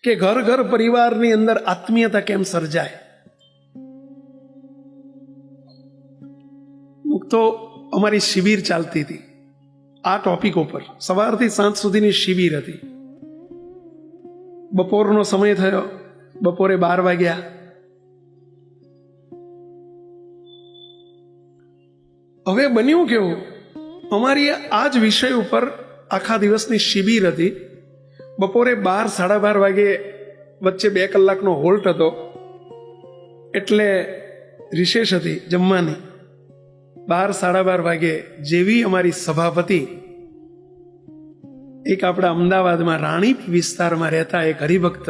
કે ઘર ઘર પરિવારની અંદર આત્મીયતા કેમ સર્જાય. તો અમારી શિબિર ચાલતી હતી આ ટોપિક ઉપર. સવારથી સાંજ સુધીની શિબિર હતી. બપોરનો સમય થયો, બપોરે 12 વાગ્યા. હવે બન્યું કેવું, અમારી આ જ વિષય ઉપર આખા દિવસની શિબિર હતી. બપોરે 12, 12:30 વાગે વચ્ચે 2 કલાકનો હોલ્ટ હતો, એટલે રિસેસ હતી જમવાની. 12, 12:30 વાગે જેવી અમારી સભાપતિ એક આપણા અમદાવાદમાં રાણીપ વિસ્તારમાં રહેતા એક હરિભક્ત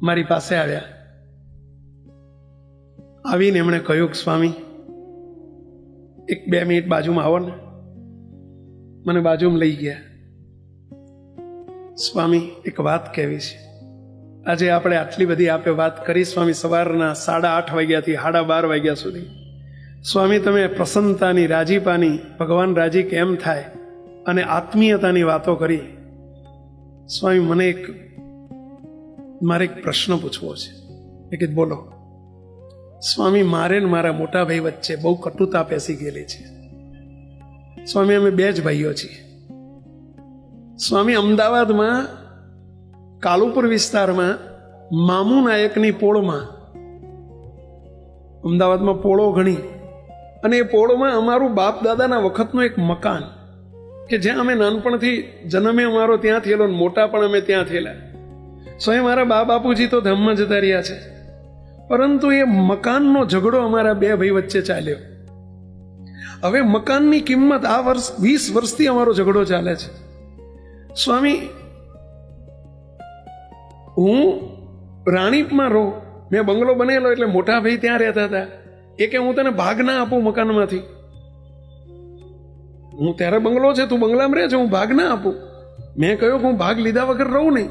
મારી પાસે આવ્યા. આવીને એમણે કહ્યું કે સ્વામી 1-2 મિનિટ બાજુમાં આવો ને. મને બાજુમાં લઈ ગયા. સ્વામી એક વાત કહેવી છે. આજે આપણે આટલી બધી આપે વાત કરી સ્વામી, સવારના 8:30 વાગ્યાથી 12:30 વાગ્યા સુધી. સ્વામી તમે પ્રસન્નતાની, રાજીપાની, ભગવાન રાજી કેમ થાય અને આત્મીયતાની વાતો કરી. સ્વામી મારે એક પ્રશ્ન પૂછવો છે. મેં કીધું બોલો. સ્વામી મારે ને મારા મોટા ભાઈ વચ્ચે બહુ કટુતા પેસી ગયેલી છે. સ્વામી અમે 2 જ ભાઈઓ છીએ. સ્વામી અમદાવાદમાં કાલુપુર વિસ્તારમાં મામુ નાયકની પોળમાં, અમદાવાદમાં પોળો ઘણી, અને એ પોળમાં અમારું બાપ દાદાના વખતનું એક મકાન કે જ્યાં અમે નાનપણથી જન્મે અમારો ત્યાં થયેલો, મોટા પણ અમે ત્યાં થયેલા. સ્વયં મારા બા બાપુજી તો ધામમાં જતા રહ્યા છે, પરંતુ એ મકાનનો ઝઘડો અમારા 2 ભાઈ વચ્ચે ચાલ્યો. હવે મકાનની કિંમત આ વર્ષ 20 વર્ષથી અમારો ઝઘડો ચાલે છે. સ્વામી હું રાણીપમાં રહું, મેં બંગલો બનેલો એટલે મોટા ભાઈ ત્યાં રહેતા હતા. એ કે હું તને ભાગ ના આપું મકાનમાંથી. હું ત્યારે બંગલો છે, તું બંગલામાં રહે છે, હું ભાગ ના આપું. મેં કહ્યું કે હું ભાગ લીધા વગર રહું નહીં.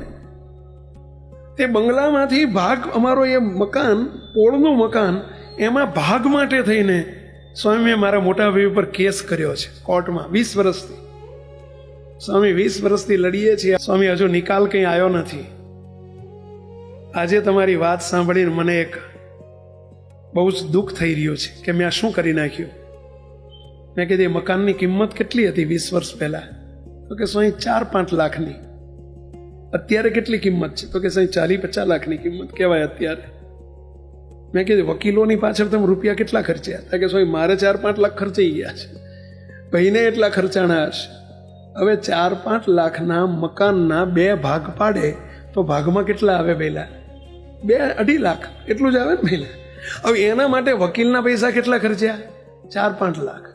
તે બંગલામાંથી ભાગ, અમારો એ મકાન, પોળનું મકાન, એમાં ભાગ માટે થઈને સ્વામી મેં મારા મોટા ભાઈ ઉપર કેસ કર્યો છે કોર્ટમાં 20 વર્ષથી. સ્વામી 20 વર્ષથી લડીએ છીએ સ્વામી, હજુ નિકાલ કંઈ આવ્યો નથી. આજે તમારી વાત સાંભળીને મને એક બહુ જ દુઃખ થઈ રહ્યું છે કે મેં આ શું કરી નાખ્યું. મેં કીધું મકાનની કિંમત કેટલી હતી 20 વર્ષ પહેલા? તો કે સ્વામી 4-5 લાખની. અત્યારે કેટલી કિંમત છે? તો કે સ્વામી 40-50 લાખની કિંમત કહેવાય અત્યારે. મેં કીધું વકીલોની પાછળ તમે રૂપિયા કેટલા ખર્ચ્યા? તો કે સ્વામી મારે 4-5 લાખ ખર્ચાઈ ગયા છે, ભાઈને એટલા ખર્ચાણા હશે. હવે 4-5 લાખના મકાનના 2 ભાગ પાડે તો ભાગમાં કેટલા આવે? પહેલા 2-2.5 લાખ એટલું જ આવે ને પહેલા. હવે એના માટે વકીલના પૈસા કેટલા ખર્ચ્યા? 4-5 લાખ.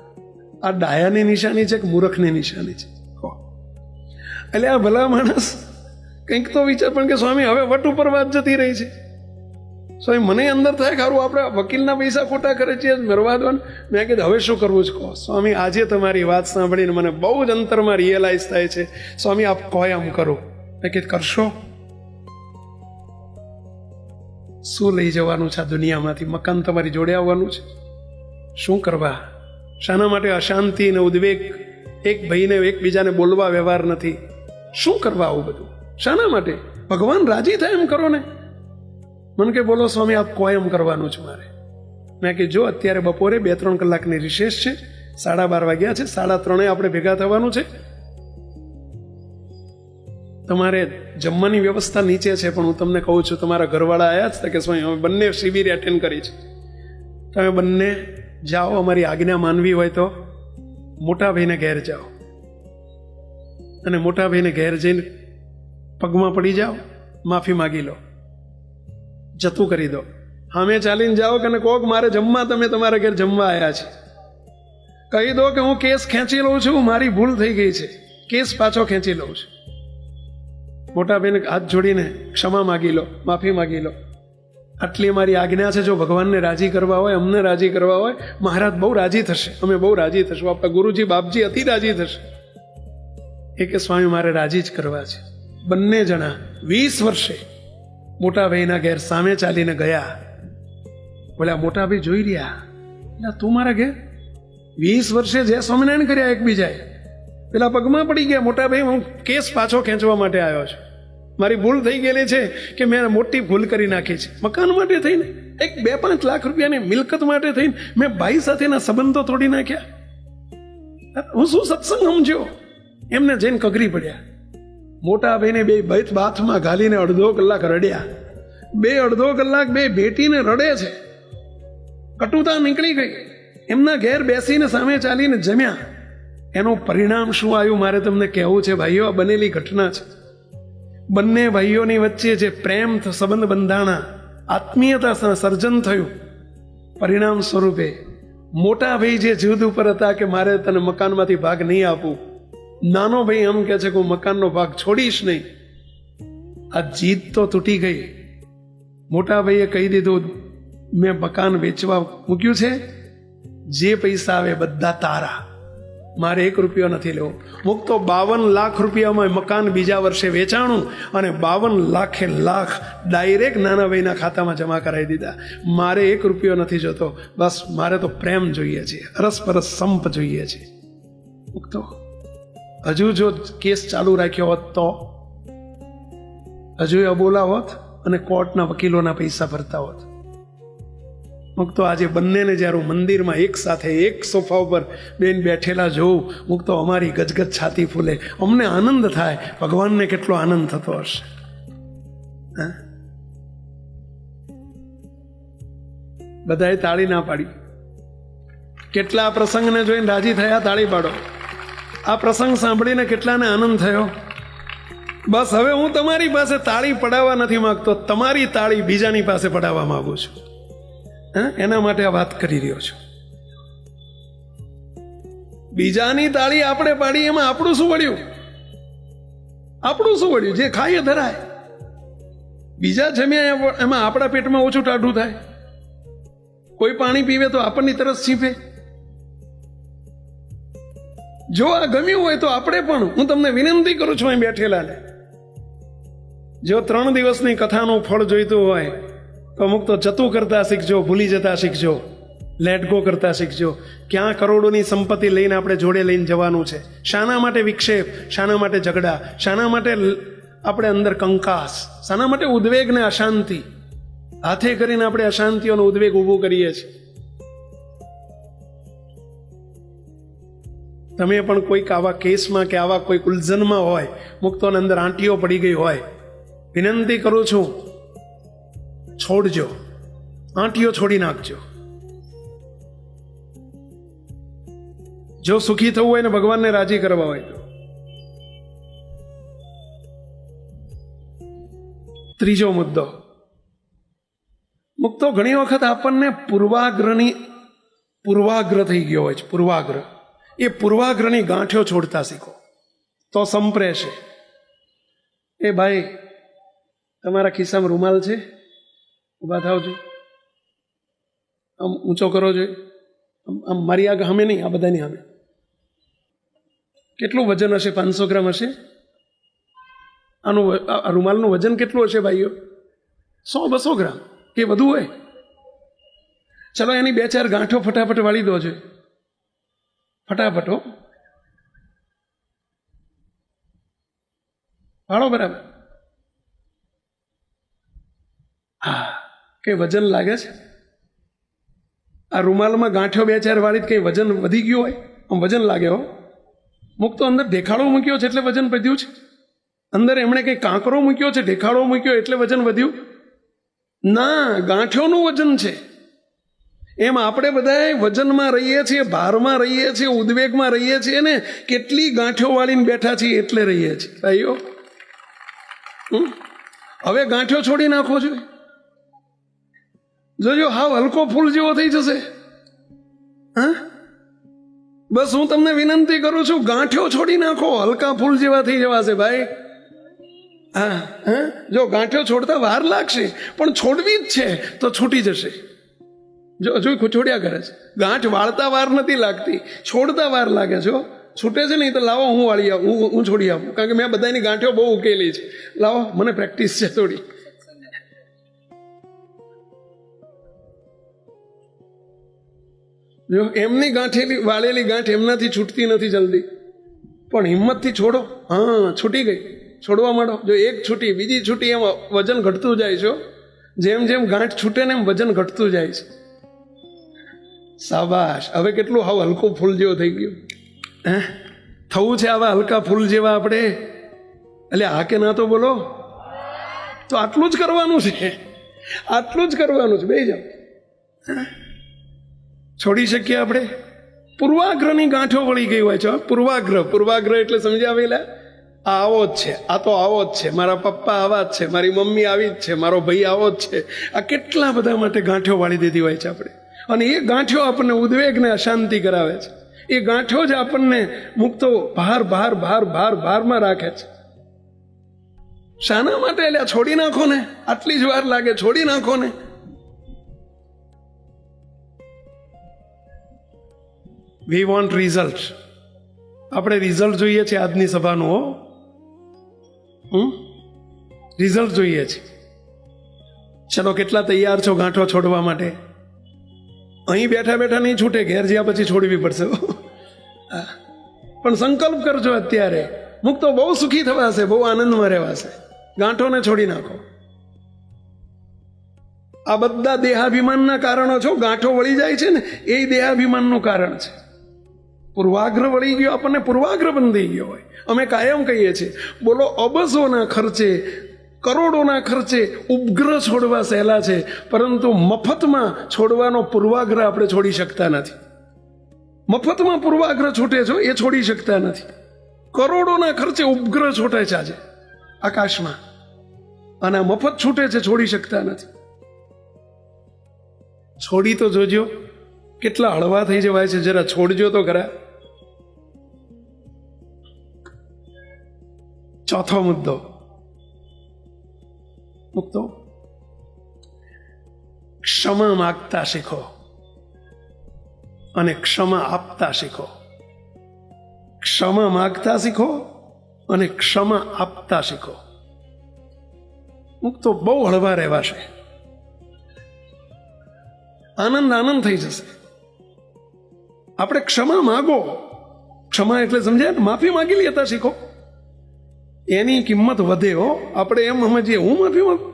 આ ડાયાની નિશાની છે કે મૂર્ખની નિશાની છે? એટલે આ ભલા માણસ કંઈક તો વિચાર. પણ કે સ્વામી હવે વટ ઉપર વાત જતી રહી છે. સ્વામી મને અંદર થાય ખારું આપણે વકીલના પૈસા ખોટા ખર્ચીએ મરવા દો. મેં કીધું હવે શું કરવું છે કહો. સ્વામી આજે તમારી વાત સાંભળીને મને બહુ જ અંતરમાં રિયલાઇઝ થાય છે. સ્વામી આપ કહો એમ કરો. મેં કીધું કરશો. શું લઈ જવાનું છે આ દુનિયામાંથી? મકાન તમારી જોડે આવવાનું છે. શું કરવા? શાના માટે અશાંતિ અને ઉદ્વેગ? એક ભાઈને એકબીજાને બોલવા વ્યવહાર નથી. શું કરવા આવું બધું? શાના માટે? ભગવાન રાજી થાય એમ કરો ને. મને કે બોલો સ્વામી આપ કહો એમ કરવાનું છે મારે. મેં કે જો અત્યારે બપોરે 2-3 કલાકની રિસેસ છે, 12:30 વાગ્યા છે, 3:30 આપણે ભેગા થવાનું છે. તમારે જમવાની વ્યવસ્થા નીચે છે, પણ હું તમને કહું છું તમારા ઘરવાળા આવ્યા છે કે સ્વામી અમે બંને શિબિર એટેન્ડ કરી છે, તમે બંને જાઓ. અમારી આજ્ઞા માનવી હોય તો મોટા ભાઈને ઘેર જાઓ, અને મોટા ભાઈને ઘેર જઈને પગમાં પડી જાઓ, માફી માગી લો, જતું કરી દો. સામે ચાલીને જાઓ કે કહો કે મારે જમવા, તમે તમારા ઘેર જમવા આવ્યા છે. કહી દો કે હું કેસ ખેંચી લઉં છું, મારી ભૂલ થઈ ગઈ છે, કેસ પાછો ખેંચી લઉં છું. મોટા ભાઈને હાથ જોડીને ક્ષમા માગી લો, માફી માગી લો. આટલી અમારી આજ્ઞા છે. જો ભગવાનને રાજી કરવા હોય, અમને રાજી કરવા હોય, મહારાજ બહુ રાજી થશે, અમે બહુ રાજી થશું, આપણા ગુરુજી બાપજી અતિ રાજી થશે. એ કે સ્વામી મારે રાજી જ કરવા છે. બંને જણા 20 વર્ષે મોટા ભાઈના ઘેર સામે ચાલીને ગયા. બોલ્યા મોટા ભાઈ જોઈ રહ્યા, તું મારા ઘેર 20 વર્ષે જે સ્વામિનારાયણ કર્યા એકબીજાએ, પેલા પગમાં પડી ગયા. મોટા ભાઈ હું કેસ પાછો ખેંચવા માટે આવ્યો છું. મારી ભૂલ થઈ ગયેલી છે કે મેં મોટી ભૂલ કરી નાખી છે. મકાન માટે થઈને, એક 2-5 લાખ રૂપિયાની મિલકત માટે થઈને મેં ભાઈ સાથેના સંબંધો તોડી નાખ્યા. હું શું સત્સંગ સમજ્યો? એમને જઈને કગરી પડ્યા. મોટા ભાઈને 2 બાથમાં ઘાલીને અડધો કલાક રડ્યા. 2.5 કલાક ભેટીને રડે છે. કટુતા નીકળી ગઈ. એમના ઘેર બેસીને સામે ચાલીને જમ્યા. એનું પરિણામ શું આવ્યું મારે તમને કહેવું છે ભાઈઓ. આ બનેલી ઘટના છે. બંને ભાઈઓની વચ્ચે જે પ્રેમ સંબંધ બંધાણા, આત્મીયતા સર્જન થયું. પરિણામ સ્વરૂપે મોટા ભાઈ જે જીદ ઉપર હતા કે મારે તને મકાનમાંથી ભાગ નહીં આપું, નાનો ભાઈ એમ કે છે કે હું મકાનનો ભાગ છોડીશ નહીં. આ જીદ તો તૂટી ગઈ. મોટા ભાઈએ કહી દીધું, મેં મકાન વેચવા મૂક્યું છે, જે પૈસા આવે બધા તારા, મારે 1 રૂપિયો નથી લેવો. મુકતો 52 લાખ રૂપિયામાં મકાન બીજા વર્ષે વેચાણું અને 52 લાખ ડાયરેક્ટ નાના ભાઈના ખાતામાં જમા કરાવી દીધા. મારે 1 રૂપિયો નથી જોતો, બસ મારે તો પ્રેમ જોઈએ છે, અરસપરસ સંપ જોઈએ છે. મુકતો હજુ જો કેસ ચાલુ રાખ્યો હોત તો હજુ અબોલા હોત અને કોર્ટના વકીલોના પૈસા ભરતા હોત. મુકતો આજે બંનેને જ્યારે હું મંદિરમાં એક સાથે એક સોફા ઉપર બેન બેઠેલા જોઉં, મુકતો અમારી ગજગજ છાતી ફૂલે. અમને આનંદ થાય, ભગવાનને કેટલો આનંદ થતો હશે. બધાએ તાળી ના પાડી. કેટલા પ્રસંગને જોઈને રાજી થયા? તાળી પાડો. આ પ્રસંગ સાંભળીને કેટલાને આનંદ થયો? બસ હવે હું તમારી પાસે તાળી પડાવવા નથી માંગતો, તમારી તાળી બીજાની પાસે પડાવવા માંગુ છું. એના માટે આ વાત કરી રહ્યો છું. બીજાની તાળી આપણે પાડી, એમાં આપણું શું વળ્યું? આપણું શું વળ્યું? જે ખાય ધરાય. બીજા જમ્યા એમાં આપણા પેટમાં ઓછું ટાઢું થાય. કોઈ પાણી પીવે તો આપણની તરસ છીપે. જો આ ગમ્યું હોય તો આપણે પણ, હું તમને વિનંતી કરું છું અહીં બેઠેલા ને, જો 3 દિવસની કથાનું ફળ જોઈતું હોય તો અમુક તો જતું કરતા શીખજો, ભૂલી જતા શીખજો, લેટ ગો કરતા શીખજો. ક્યાં કરોડોની સંપત્તિ લઈને આપણે જોડે લઈને જવાનું છે? શાના માટે વિક્ષેપ? શાના માટે ઝઘડા? શાના માટે આપણે અંદર કંકાસ? શાના માટે ઉદ્વેગ ને અશાંતિ? હાથે કરીને આપણે અશાંતિઓનો ઉદ્વેગ ઊભું કરીએ છીએ. તમે પણ કોઈક આવા કેસમાં કે આવા કોઈક ઉલઝનમાં હોય, મુક્તોને અંદર આંટીઓ પડી ગઈ હોય, વિનંતી કરું છું, છોડજો. આંટીઓ છોડી નાખજો. જો સુખી થવું હોય ને ભગવાનને રાજી કરવા હોય તો. ત્રીજો મુદ્દો, મુક્તો ઘણી વખત આપણને પૂર્વાગ્રહ થઈ ગયો હોય છે. પૂર્વાગ્રહ, એ પૂર્વાગ્રહની ગાંઠો છોડતા શીખો તો સંપરે છે. એ ભાઈ, તમારા ખિસ્સામાં રૂમાલ છે? ઊભા થાવ છો, આમ ઊંચો કરો જોઈએ. આમ મારી આગળ સામે નહીં, આ બધાની સામે. કેટલું વજન હશે? 500 ગ્રામ હશે. આનું રૂમાલનું વજન કેટલું હશે ભાઈઓ? 100-200 ગ્રામ કે વધુ હોય? ચલો એની 2-4 ગાંઠો ફટાફટ વાળી દો જોઈએ. ફટાફટ હો, વાળો બરાબર. હા, કઈ વજન લાગે છે? આ રૂમાલમાં ગાંઠો 2-4 વાળી કઈ વજન વધી ગયું હોય? આમ વજન લાગે હો. મુક્તો અંદર દેખાડો મૂક્યો છે એટલે વજન વધ્યું છે. અંદર એમણે કઈ કાંકરો મૂક્યો છે, દેખાડો મૂક્યો એટલે વજન વધ્યું? ના, ગાંઠોનું વજન છે. એમ આપણે બધા વજનમાં રહીએ છીએ, ભારમાં રહીએ છીએ, ઉદ્વેગમાં રહીએ છીએ ને, કેટલી ગાંઠો વાળીને બેઠા છીએ એટલે રહીએ છીએ ભાઈઓ. હવે ગાંઠો છોડી નાખો જોઈએ. જોજો હાવ હલકો ફૂલ જેવો થઈ જશે. હા, બસ હું તમને વિનંતી કરું છું, ગાંઠો છોડી નાખો, હલકા ફૂલ જેવા થઈ જવાશે ભાઈ. હા હા, જો ગાંઠો છોડતા વાર લાગશે પણ છોડવી જ છે તો છૂટી જશે. જો હજુ છોડ્યા કરે છે. ગાંઠ વાળતા વાર નથી લાગતી, છોડતા વાર લાગે છે. છૂટે છે નહીં તો લાવો હું વાળી આવું, હું છોડી આપું, કારણ કે મેં બધાની ગાંઠો બહુ ઉકેલી છે. લાવો, મને પ્રેક્ટિસ છે થોડી. જો એમની ગાંઠેલી વાળેલી ગાંઠ એમનાથી છૂટતી નથી જલ્દી, પણ હિંમતથી છોડો. હા, છૂટી ગઈ. છોડવા માંડો. જો એક છૂટી બીજી છૂટી, એમ વજન ઘટતું જાય છે. જેમ જેમ ગાંઠ છૂટે ને એમ વજન ઘટતું જાય છે. શાબાશ. હવે કેટલું હાવ હલકું ફૂલ જેવું થઈ ગયું. હે થવું છે આવા હલકા ફૂલ જેવા આપણે? એટલે હા કે ના તો બોલો. તો આટલું જ કરવાનું છે, આટલું જ કરવાનું છે. બેસી જાઓ. છોડી શકીએ આપણે? પૂર્વાગ્રહની ગાંઠો વળી ગઈ હોય છે. પૂર્વાગ્રહ એટલે સમજાવેલા, આ આવો જ છે, આ તો આવો જ છે, મારા પપ્પા આવા જ છે, મારી મમ્મી આવી જ છે, મારો ભાઈ આવો જ છે. આ કેટલા બધા માટે ગાંઠો વાળી દીધી હોય છે આપણે. અને એ ગાંઠો આપણને ઉદ્વેગને અશાંતિ કરાવે છે. એ ગાંઠો જ આપણને મુક્તો ભારમાં રાખે છે. શાના માટે? એટલે છોડી નાખો ને. આટલી જ વાર લાગે, છોડી નાખો ને. We want result. આપણે રિઝલ્ટ જોઈએ છે આજની સભાનું. રિઝલ્ટ જોઈએ છે. ચલો, કેટલા તૈયાર છો ગાંઠો છોડવા માટે? અહીં બેઠા બેઠા નહીં છૂટે, ઘેર જ્યાં પછી છોડવી પડશે. પણ સંકલ્પ કરજો અત્યારે. મુક્તો બહુ સુખી થવાશે, બહુ આનંદમાં રહેવાશે. ગાંઠોને છોડી નાખો. આ બધા દેહાભિમાનના કારણો છો. ગાંઠો વળી જાય છે ને, એ દેહાભિમાનનું કારણ છે. પૂર્વાગ્રહ વળી ગયો, આપણને પૂર્વાગ્રહ બંધાઈ ગયો હોય. અમે કાયમ કહીએ છીએ, બોલો, અબજોના ખર્ચે, કરોડોના ખર્ચે ઉપગ્રહ છોડવા સહેલા છે, પરંતુ મફતમાં છોડવાનો પૂર્વાગ્રહ આપણે છોડી શકતા નથી. મફતમાં પૂર્વાગ્રહ છૂટે છો એ છોડી શકતા નથી. કરોડોના ખર્ચે ઉપગ્રહ છૂટે છે આજે આકાશમાં, અને આ મફત છૂટે છે, છોડી શકતા નથી. છોડી તો જોજો, કેટલા હળવા થઈ જવાય છે. જરા છોડજો તો ખરા. ચોથો મુદ્દો મુક્તો, ક્ષમા માગતા શીખો અને ક્ષમા આપતા શીખો. ક્ષમા માગતા શીખો અને ક્ષમા આપતા શીખો. મુક્તો બહુ હળવા રહેવાશે. આનંદ થઈ જશે. આપણે ક્ષમા માગો. ક્ષમા એટલે સમજાય ને, માફી માગી લેતા શીખો. એની કિંમત વધે. હો, આપણે એમ સમજીએ હું માફી માંગુ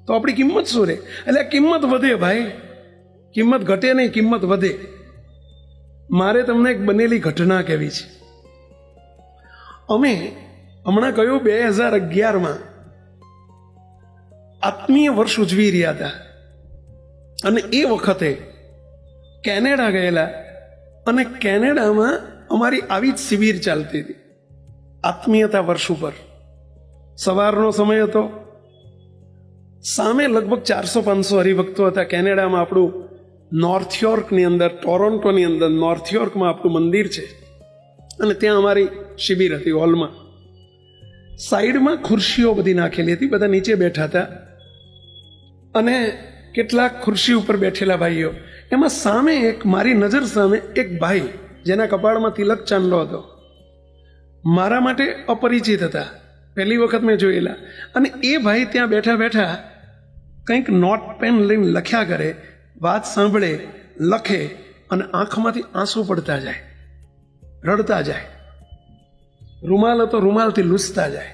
તો આપણી કિંમત શું રહે? એટલે કિંમત વધે ભાઈ, કિંમત ઘટે નહીં, કિંમત વધે. મારે તમને એક બનેલી ઘટના કહેવી છે. અમે હમણાં કહ્યું 2011માં આત્મીય વર્ષ ઉજવી રહ્યા હતા, અને એ વખતે કેનેડા ગયેલા, અને કેનેડામાં અમારી આવી જ શિબિર ચાલતી હતી આત્મીયતા વર્ષ ઉપર. સવારનો સમય હતો. સામે લગભગ 400-500 હરિભક્તો હતા. કેનેડામાં આપણું નોર્થયોર્કની અંદર, ટોરોન્ટોની અંદર નોર્થયોર્કમાં આપણું મંદિર છે, અને ત્યાં અમારી શિબિર હતી હોલમાં. સાઈડમાં ખુરશીઓ બધી નાખેલી હતી, બધા નીચે બેઠા હતા, અને કેટલાક ખુરશી ઉપર બેઠેલા ભાઈઓ. એમાં સામે એક, મારી નજર સામે એક ભાઈ, જેના કપાળમાં તિલક ચાંદલો હતો, મારા માટે અપરિચિત હતા, પહેલી વખત મેં જોયેલા. અને એ ભાઈ ત્યાં બેઠા બેઠા કંઈક નોટ પેન લઈને લખ્યા કરે, વાત સાંભળે, લખે, અને આંખમાંથી આંસુ પડતા જાય, રડતા જાય. રૂમાલ હતો, રૂમાલથી લૂછતા જાય.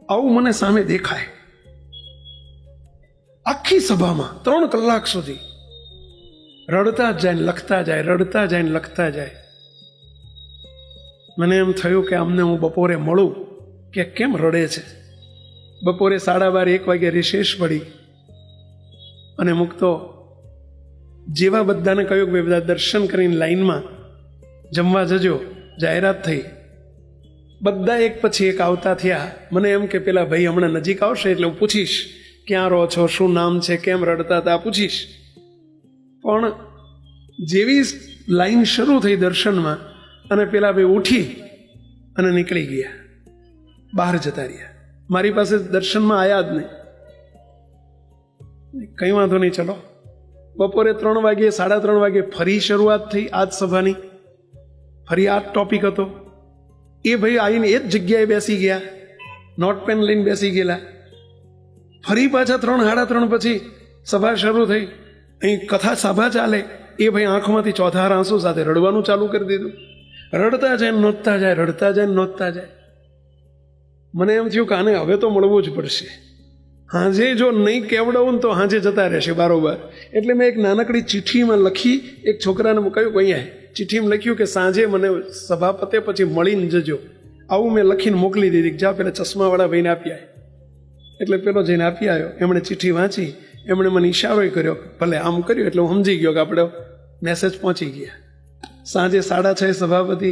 આવું મને સામે દેખાય. આખી સભામાં 3 કલાક સુધી રડતા જ જાય, લખતા જાય, રડતા જાય, લખતા જાય. મને એમ થયું કે અમને હું બપોરે મળું કે કેમ રડે છે. બપોરે 12:30-1 વાગે રિસેસ પડી, અને મુક્તો જેવા બધાને કહ્યું કે બધા દર્શન કરીને લાઈનમાં જમવા જજો, જાહેરાત થઈ. બધા એક પછી એક આવતા થયા. મને એમ કે પેલા ભાઈ હમણાં નજીક આવશે એટલે હું પૂછીશ, ક્યાં રહો છો, શું નામ છે, કેમ રડતા હતા, પૂછીશ. પણ જેવી લાઈન શરૂ થઈ દર્શનમાં, અને પેલા ભાઈ ઉઠી અને નીકળી ગયા, બહાર જતા રહ્યા. મારી પાસે દર્શનમાં આવ્યા જ નહીં. કંઈ વાંધો નહીં, ચલો. બપોરે 3 વાગે, 3:30 વાગે ફરી શરૂઆત થઈ આજ સભાની. ફરી આ ટોપિક હતો. એ ભાઈ આવીને એ જ જગ્યાએ બેસી ગયા, નોટ પેન લઈને બેસી ગયેલા. ફરી પાછા 3-3:30 પછી સભા શરૂ થઈ. અહીં કથા સભા ચાલે. એ ભાઈ આંખમાંથી ચોથાર આંસુ સાથે રડવાનું ચાલુ કરી દીધું. રડતા જાય, નોંધતા જાય, રડતા જાય, નોંધતા જાય. મને એમ થયું કે આને હવે તો મળવું જ પડશે. હાજે જો નહીં કેવડાવું ને તો હાજે જતા રહેશે બારોબાર. એટલે મેં એક નાનકડી ચિઠ્ઠીમાં લખી એક છોકરાને કહ્યું કે અહીંયા ચિઠ્ઠીમાં લખ્યું કે સાંજે મને સભા પતે પછી મળીને જજો. આવું મેં લખીને મોકલી દીધી. જા પેલા ચશ્માવાળા ભાઈને આપી આવ્યો. એટલે પેલો જઈને આપી આવ્યો. એમણે ચિઠ્ઠી વાંચી, એમણે મને ઈશારો કર્યો, ભલે આમ કર્યું એટલે હું સમજી ગયો કે આપણે મેસેજ પહોંચી ગયા. સાંજે 6:30 સભાપતિ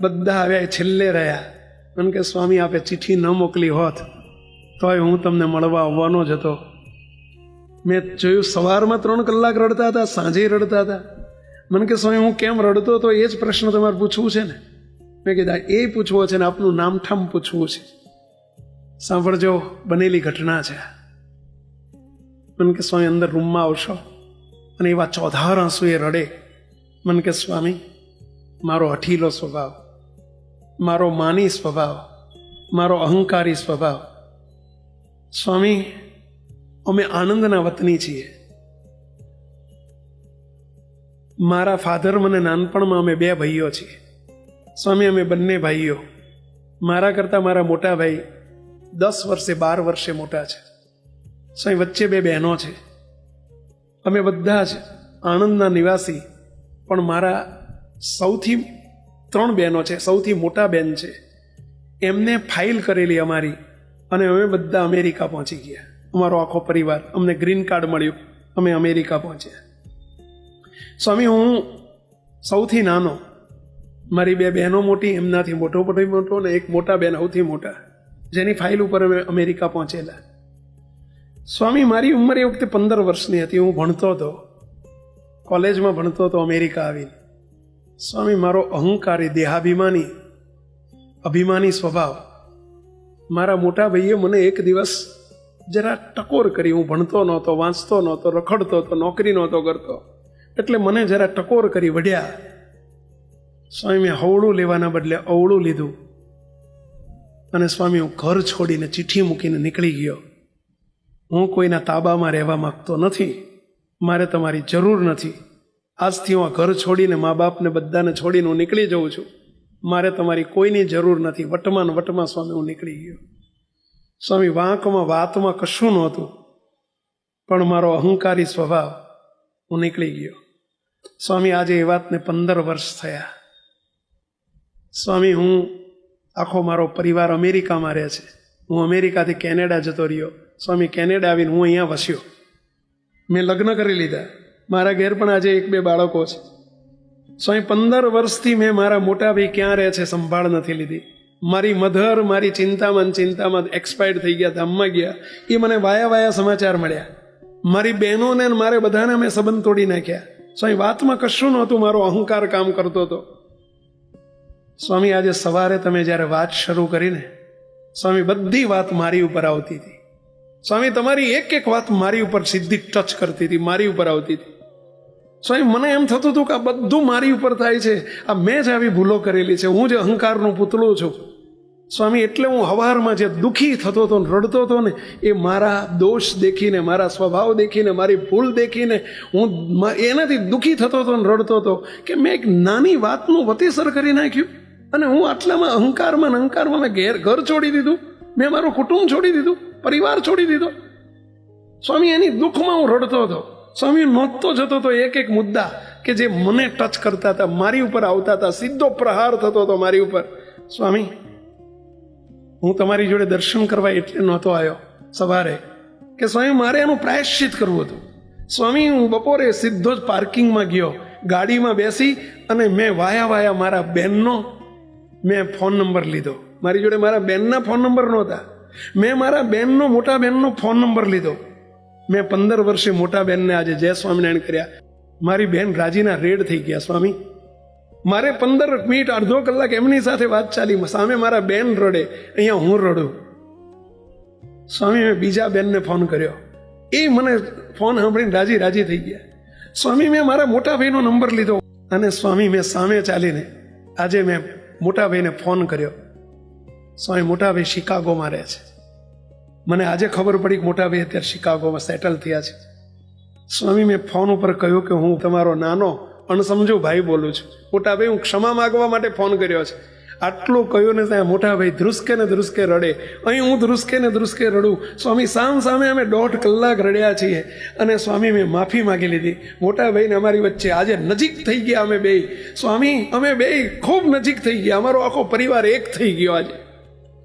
બધા આવ્યા, છેલ્લે રહ્યા. મને કે સ્વામી આપે ચિઠ્ઠી ન મોકલી હોત તોય હું તમને મળવા આવવાનો જ હતો. મેં જોયું સવારમાં 3 કલાક રડતા હતા, સાંજે રડતા હતા. મને કે સ્વામી હું કેમ રડતો હતો એ જ પ્રશ્ન તમારે પૂછવું છે ને? મેં કીધા એ પૂછવો છે ને આપનું નામઠામ પૂછવું છે. સાંભળજો, બનેલી ઘટના છે. મને કે સ્વામી અંદર રૂમમાં આવશો? અને એવા ચોધાર આંસુ એ રડે. મને કે સ્વામી મારો હઠીલો સ્વભાવ, મારો માની સ્વભાવ, મારો અહંકારી સ્વભાવ, સ્વામી અમે આનંદના વતની છીએ. મારા ફાધર મને નાનપણમાં અમે 2 ભાઈઓ છીએ. સ્વામી અમે બંને ભાઈઓ, મારા કરતાં મારા મોટા ભાઈ 10 વર્ષે 12 વર્ષે મોટા છે. સ્વામી વચ્ચે 2 બહેનો છે. અમે બધા જ આણંદના નિવાસી, પણ મારા સૌથી 3 બહેનો છે. સૌથી મોટા બેન છે, એમને ફાઇલ કરેલી અમારી, અને અમે બધા અમેરિકા પહોંચી ગયા. અમારો આખો પરિવાર, અમને ગ્રીન કાર્ડ મળ્યું, અમે અમેરિકા પહોંચ્યા. સ્વામી હું સૌથી નાનો, મારી 2 બહેનો મોટી, એમનાથી મોટો ને એક મોટા બેન સૌથી મોટા, જેની ફાઇલ ઉપર અમે અમેરિકા પહોંચેલા. સ્વામી મારી ઉંમર એ વખતે 15 વર્ષની હતી. હું ભણતો હતો, કોલેજમાં ભણતો હતો અમેરિકા આવીને. સ્વામી મારો અહંકારી, દેહાભિમાની, અભિમાની સ્વભાવ, મારા મોટા ભાઈએ મને એક દિવસ જરા ટકોર કરી. હું ભણતો નહોતો, વાંચતો નહોતો, રખડતો હતો, નોકરી નહોતો કરતો, એટલે મને જરા ટકોર કરી, વઢ્યા. સ્વામી મેં હવળું લેવાના બદલે અવળું લીધું, અને સ્વામી હું ઘર છોડીને ચિઠ્ઠી મૂકીને નીકળી ગયો. હું કોઈના તાબામાં રહેવા માંગતો નથી, મારે તમારી જરૂર નથી. આજથી હું આ ઘર છોડીને મા બાપને બધાને છોડીને હું નીકળી જાઉં છું. મારે તમારી કોઈની જરૂર નથી. વટમાં સ્વામી હું નીકળી ગયો. સ્વામી વાંકમાં વાતમાં કશું નહોતું, પણ મારો અહંકારી સ્વભાવ, હું નીકળી ગયો. સ્વામી આજે એ વાતને 15 વર્ષ થયા. સ્વામી હું આખો મારો પરિવાર અમેરિકામાં રહે છે. હું અમેરિકાથી કેનેડા જતો રહ્યો. સ્વામી કેનેડા આવીને હું અહીંયા વસ્યો. મેં લગ્ન કરી લીધા. મારા ઘેર પણ આજે 1-2 બાળકો છે. સ્વામી 15 વર્ષથી મેં મારા મોટા ભાઈ ક્યાં રહે છે સંભાળ નથી લીધી. મારી મધર મારી ચિંતામાં એક્સપાયર્ડ થઈ ગયા, ધામમાં ગયા. એ મને વાયા સમાચાર મળ્યા. મારી બહેનોને મારે બધાને મેં સંબંધ તોડી નાખ્યા. સ્વામી વાતમાં કશું નહોતું, મારો અહંકાર કામ કરતો હતો. સ્વામી આજે સવારે તમે જ્યારે વાત શરૂ કરીને, સ્વામી બધી વાત મારી ઉપર આવતી હતી. સ્વામી તમારી એક વાત મારી ઉપર સીધી ટચ કરતી હતી, મારી ઉપર આવતી હતી. સ્વામી મને એમ થતું હતું કે આ બધું મારી ઉપર થાય છે, આ મેં જ આવી ભૂલો કરેલી છે, હું જ અહંકારનું પૂતળું છું. સ્વામી એટલે હું હવારમાં જે દુઃખી થતો હતો, રડતો હતો ને, એ મારા દોષ દેખીને, મારા સ્વભાવ દેખીને, મારી ભૂલ દેખીને હું એનાથી દુઃખી થતો હતો ને રડતો હતો કે મેં એક નાની વાતનું વતીસર કરી નાખ્યું. અને હું આટલામાં અહંકારમાં મેં ઘર છોડી દીધું, મેં મારું કુટુંબ છોડી દીધું, પરિવાર છોડી દીધો. સ્વામી એની દુઃખમાં હું રડતો હતો. સ્વામી નોંધતો જતો હતો એક મુદ્દા કે જે મને ટચ કરતા હતા, મારી ઉપર આવતા હતા, સીધો પ્રહાર થતો હતો મારી ઉપર. સ્વામી હું તમારી જોડે દર્શન કરવા એટલે નહોતો આવ્યો સવારે કે સ્વામી મારે એનું પ્રાયશ્ચિત કરવું હતું. સ્વામી હું બપોરે સીધો જ પાર્કિંગમાં ગયો, ગાડીમાં બેસી અને મેં વાયા મારા બેનનો મેં ફોન નંબર લીધો. મારી જોડે મારા બેનના ફોન નંબર નહોતા. મેં મારા બેનનો, મોટા બેનનો ફોન નંબર લીધો. મેં 15 વર્ષે મોટા બેનને આજે જય સ્વામિનારાયણ કર્યા. મારી બેન રાજીના રેડ થઈ ગયા. સ્વામી મારે 15 મિનિટ, અડધો કલાક એમની સાથે વાત ચાલી. સામે મારા બેન રડે, અહીંયા હું રડું. સ્વામી મેં બીજા બેનને ફોન કર્યો, એ મને ફોન સાંભળીને રાજી થઈ ગયા. સ્વામી મેં મારા મોટા ભાઈનો નંબર લીધો, અને સ્વામી મેં સામે ચાલીને આજે મેં મોટા ભાઈને ફોન કર્યો. સ્વામી મોટા ભાઈ શિકાગોમાં રહે છે. મને આજે ખબર પડી કે મોટા ભાઈ અત્યારે શિકાગોમાં સેટલ થયા છે. સ્વામી મેં ફોન ઉપર કહ્યું કે હું તમારો નાનો અણસમજો ભાઈ બોલું છું. મોટા ભાઈ હું ક્ષમા માગવા માટે ફોન કર્યો છે. આટલું કહ્યું ને ત્યાં મોટા ભાઈ ધ્રુસકે ને ધ્રુસકે રડે. અહીં હું ધ્રુસકે ને ધ્રુસકે રડું. સ્વામી સામે અમે 1.5 કલાક રડ્યા છીએ. અને સ્વામી મેં માફી માગી લીધી. મોટા ભાઈને અમારી વચ્ચે આજે નજીક થઈ ગયા અમે બે. સ્વામી અમે બે ખૂબ નજીક થઈ ગયા. અમારો આખો પરિવાર એક થઈ ગયો આજે.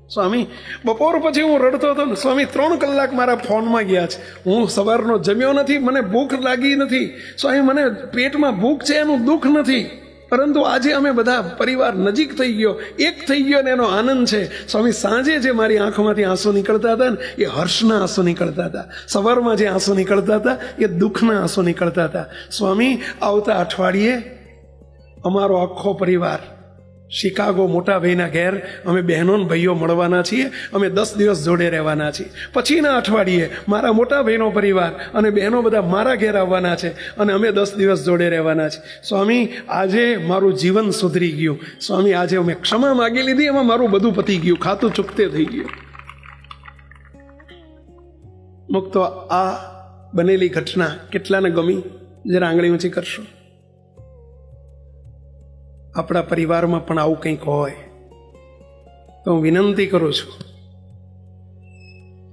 સ્વામી બપોર પછી હું રડતો હતો ને સ્વામી 3 કલાક મારા ફોનમાં ગયા છે. હું સવારનો જમ્યો નથી, મને ભૂખ લાગી નથી. સ્વામી મને પેટમાં ભૂખ છે એનું દુઃખ નથી, પરંતુ આજે અમે બધા પરિવાર નજીક થઈ ગયો, એક થઈ ગયો ને એનો આનંદ છે. સ્વામી સાંજે જે મારી આંખોમાંથી આંસુ નીકળતા હતા ને એ હર્ષના આંસુ નીકળતા હતા. સવારમાં જે આંસુ નીકળતા હતા એ દુઃખના આંસુ નીકળતા હતા. સ્વામી આવતા અઠવાડિયે અમારો આખો પરિવાર શિકાગો મોટા ભાઈના ઘેર અમે બહેનો ને ભાઈઓ મળવાના છીએ. અમે 10 દિવસ જોડે રહેવાના છીએ. પછીના અઠવાડિયે મારા મોટા ભાઈનો પરિવાર અને બહેનો બધા મારા ઘેર આવવાના છે અને અમે 10 દિવસ જોડે રહેવાના છીએ. સ્વામી આજે મારું જીવન સુધરી ગયું. સ્વામી આજે અમે ક્ષમા માગી લીધી, એમાં મારું બધું પતી ગયું, ખાતું ચૂકતે થઈ ગયું. મુક્તો આ બનેલી ઘટના કેટલાને ગમી? જરા આંગળી ઊંચી કરશો. આપણા પરિવારમાં પણ આવું કંઈક હોય તો હું વિનંતી કરું છું,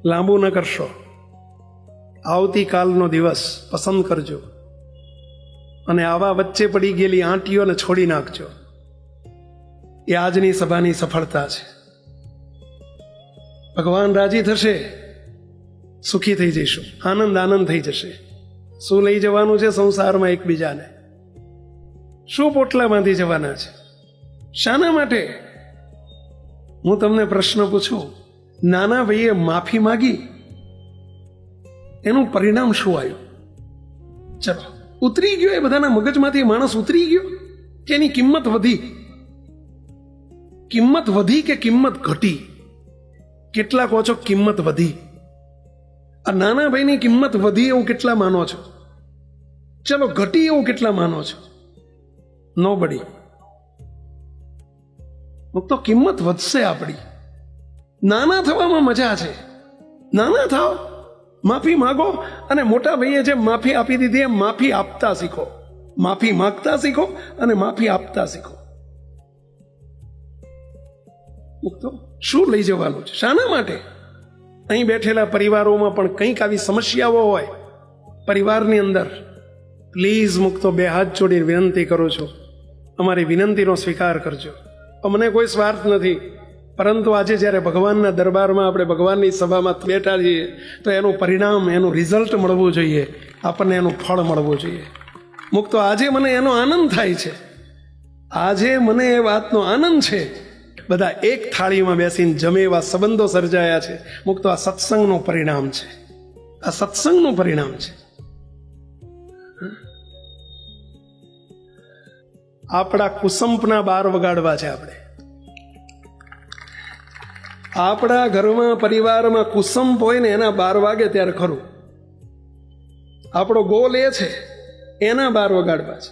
લાંબુ ન કરશો. આવતીકાલનો દિવસ પસંદ કરજો અને આવા વચ્ચે પડી ગયેલી આંટીઓને છોડી નાખજો. એ આજની સભાની સફળતા છે. ભગવાન રાજી થશે, સુખી થઈ જઈશું, આનંદ થઈ જશે. શું લઈ જવાનું છે સંસારમાં એકબીજાને? શું પોટલા બાંધી જવાના છે? શાના માટે? હું તમને પ્રશ્ન પૂછું, નાના ભાઈએ માફી માગી, એનું પરિણામ શું આવ્યું? ચલો, ઉતરી ગયો એ બધાના મગજમાંથી માણસ ઉતરી ગયો કે એની કિંમત વધી? કિંમત વધી કે કિંમત ઘટી? કેટલા કહો છો કિંમત વધી? આ નાના ભાઈની કિંમત વધી એવું કેટલા માનો છો? ચલો ઘટી એવું કેટલા માનો છો? નોબડી. તો કિંમત વધશે આપણી. નાના થવામાં મજા છે. નાના થાવ, માફી માગો, અને મોટા ભાઈએ જેમ માફી આપી દીધી એમ માફી આપતા શીખો. માફી માગતા શીખો અને માફી આપતા શીખો. તો શું લઈ જવાનું છે? શાના માટે? અહીં બેઠેલા પરિવારોમાં પણ કંઈક આવી સમસ્યાઓ હોય પરિવારની અંદર, પ્લીઝ મુક્તો 2 હાથ જોડીને વિનંતી કરું છું, અમારી વિનંતીનો સ્વીકાર કરજો. અમને કોઈ સ્વાર્થ નથી, પરંતુ આજે જ્યારે ભગવાનના દરબારમાં આપણે ભગવાનની સભામાં બેઠા છીએ તો એનું પરિણામ, એનું રિઝલ્ટ મળવું જોઈએ, આપણને એનું ફળ મળવું જોઈએ. મુક્તો આજે મને એનો આનંદ થાય છે. આજે મને એ વાતનો આનંદ છે. બધા એક થાળીમાં બેસીને જમે એવા સંબંધો સર્જાયા છે. મુક્તો આ સત્સંગનું પરિણામ છે. આ સત્સંગનું પરિણામ છે. આપણા કુસંપના 12 વગાડવા છે. આપણા ઘરમાં પરિવારમાં કુસંપ હોય ને એના 12 વાગે ત્યારે ખરું. આપણો ગોલ એ છે, એના 12 વગાડવા છે.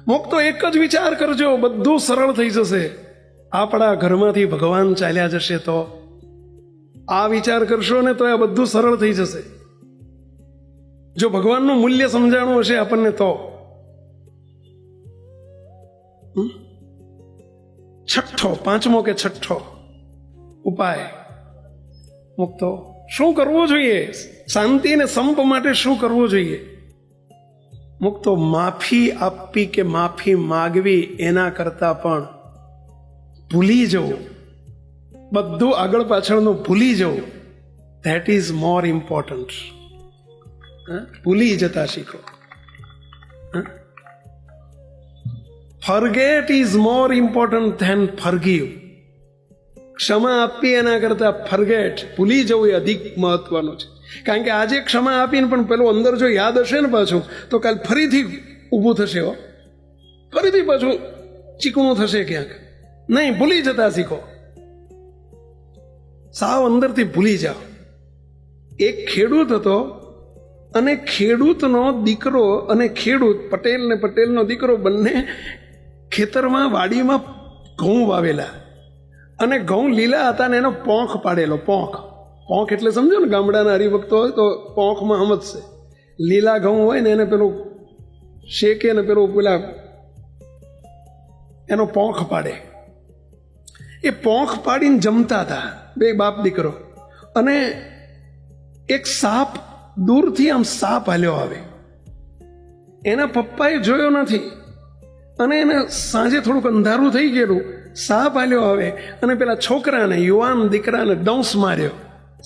મુક્તો એક જ વિચાર કરજો, બધું સરળ થઈ જશે. આપણા ઘરમાંથી ભગવાન ચાલ્યા જશે તો આ વિચાર કરશો ને તો આ બધું સરળ થઈ જશે. જો ભગવાનનું મૂલ્ય સમજાણું હશે આપણને તો. છઠ્ઠો, 5મો કે 6ઠ્ઠો ઉપાય મુક્તો, શું કરવું જોઈએ? શાંતિ અને સંપ માટે શું કરવું જોઈએ? મુક્તો માફી આપવી કે માફી માગવી એના કરતા પણ ભૂલી જવું, બધું આગળ પાછળનું ભૂલી જવું, ધેટ ઇઝ મોર ઇમ્પોર્ટન્ટ. ભૂલી જતા શીખો. Forget is more important than forgive. ક્ષમા આપવી એના કરતા ફર્ગેટ, ભૂલી જવું એ અધિક મહત્વનું છે. કારણ કે આજે ક્ષમા આપીને પણ પેલું અંદર જો યાદ હશે ને પાછું, તો કાલ ફરીથી ઊભું થશે. ફરીથી પાછું ચીકણું થશે ક્યાંક. નહીં, ભૂલી જતા શીખો. સાવ અંદરથી ભૂલી જાઓ. એક ખેડૂત હતો અને ખેડૂતનો દીકરો અને ખેડૂત, પટેલ ને પટેલનો દીકરો, બંને ખેતરમાં વાડીમાં ઘઉં વાવેલા અને ઘઉં લીલા હતા ને એનો પોંખ પાડેલો. પોંખ એટલે સમજો ને, ગામડાના હરિભક્તો હોય તો પોંખમાં સમજશે. લીલા ઘઉં હોય ને એને પેલું શેકે ને પેલું પેલા એનો પોંખ પાડે. એ પોંખ પાડીને જમતા હતા બે બાપ દીકરો, અને એક સાપ દૂરથી આમ સાપ હાલ્યો આવે. એના પપ્પાએ જોયો નથી, અને એને સાંજે થોડુંક અંધારું થઈ ગયેલું, સાપ હાલ્યો આવે અને પેલા છોકરાને, યુવાન દીકરાને ડોંસ માર્યો.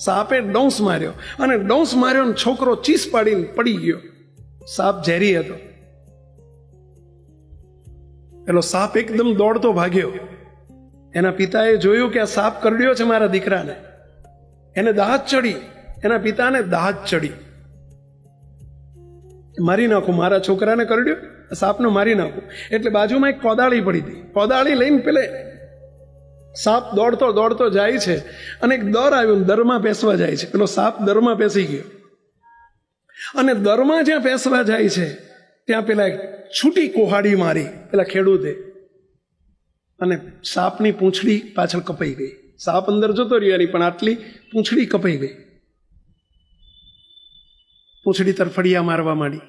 સાપે ડોંસ માર્યો, અને ડોંસ માર્યો ને છોકરો ચીસ પાડીને પડી ગયો. સાપ ઝેરી હતો. પેલો સાપ એકદમ દોડતો ભાગ્યો. એના પિતાએ જોયું કે આ સાપ કરડ્યો છે મારા દીકરાને. એને દાહત ચડી, એના પિતાને દાહત ચડી. મારી નાખું, મારા છોકરાને કરડ્યો, સાપને મારી નાખું. એટલે બાજુમાં એક કોદાળી પડી હતી. કોદાળી લઈને પેલે સાપ દોડતો દોડતો જાય છે, અને એક દર આવ્યું, દરમાં પેસવા જાય છે. પેલો સાપ દરમાં પેસી ગયો, અને દરમાં જ્યાં પેસવા જાય છે ત્યાં પેલા છૂટી કોહાડી મારી પેલા ખેડૂતે, અને સાપની પૂંછડી પાછળ કપાઈ ગઈ. સાપ અંદર જતો રહ્યો પણ આટલી પૂંછડી કપાઈ ગઈ. પૂંછડી તરફડિયા મારવા માંડી.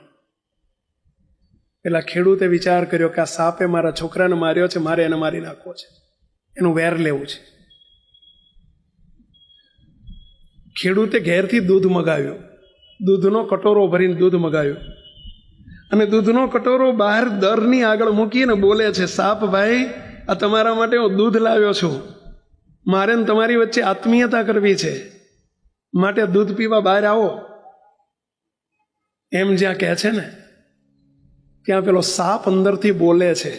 પેલા ખેડૂતે વિચાર કર્યો કે આ સાપે મારા છોકરાને માર્યો છે, મારે એને મારી નાખવો છે, એનું વેર લેવું છે. ખેડૂતે ઘેરથી દૂધ મગાવ્યો, દૂધનો કટોરો ભરીને દૂધ મગાવ્યો, અને દૂધનો કટોરો બહાર દરની આગળ મૂકીને બોલે છે, સાપ ભાઈ, આ તમારા માટે હું દૂધ લાવ્યો છું. મારે ને તમારી વચ્ચે આત્મીયતા કરવી છે, માટે દૂધ પીવા બહાર આવો. એમ જ્યાં કહે છે ને, ત્યાં પેલો સાપ અંદરથી બોલે છે.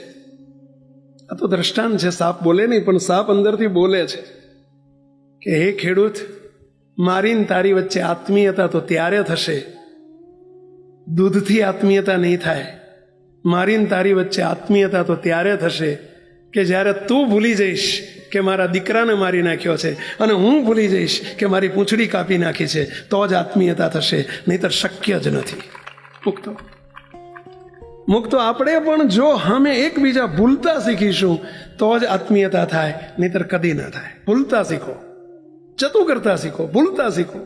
આ તો દ્રષ્ટાંત છે, સાપ બોલે નહીં, પણ સાપ અંદરથી બોલે છે કે હે ખેડૂત, મારી ને તારી વચ્ચે આત્મીયતા તો ત્યારે થશે, દૂધથી આત્મીયતા નહીં થાય. મારી ને તારી વચ્ચે આત્મીયતા તો ત્યારે થશે કે જ્યારે તું ભૂલી જઈશ કે મારા દીકરાને મારી નાખ્યો છે, અને હું ભૂલી જઈશ કે મારી પૂંછડી કાપી નાખી છે, તો જ આત્મીયતા થશે, નહીતર શક્ય જ નથી. મુક્તો આપણે પણ જો અમે એકબીજા ભૂલતા શીખીશું તો જ આત્મીયતા થાય, નહીતર કદી ના થાય. ભૂલતા શીખો, જતું કરતા શીખો, ભૂલતા શીખો.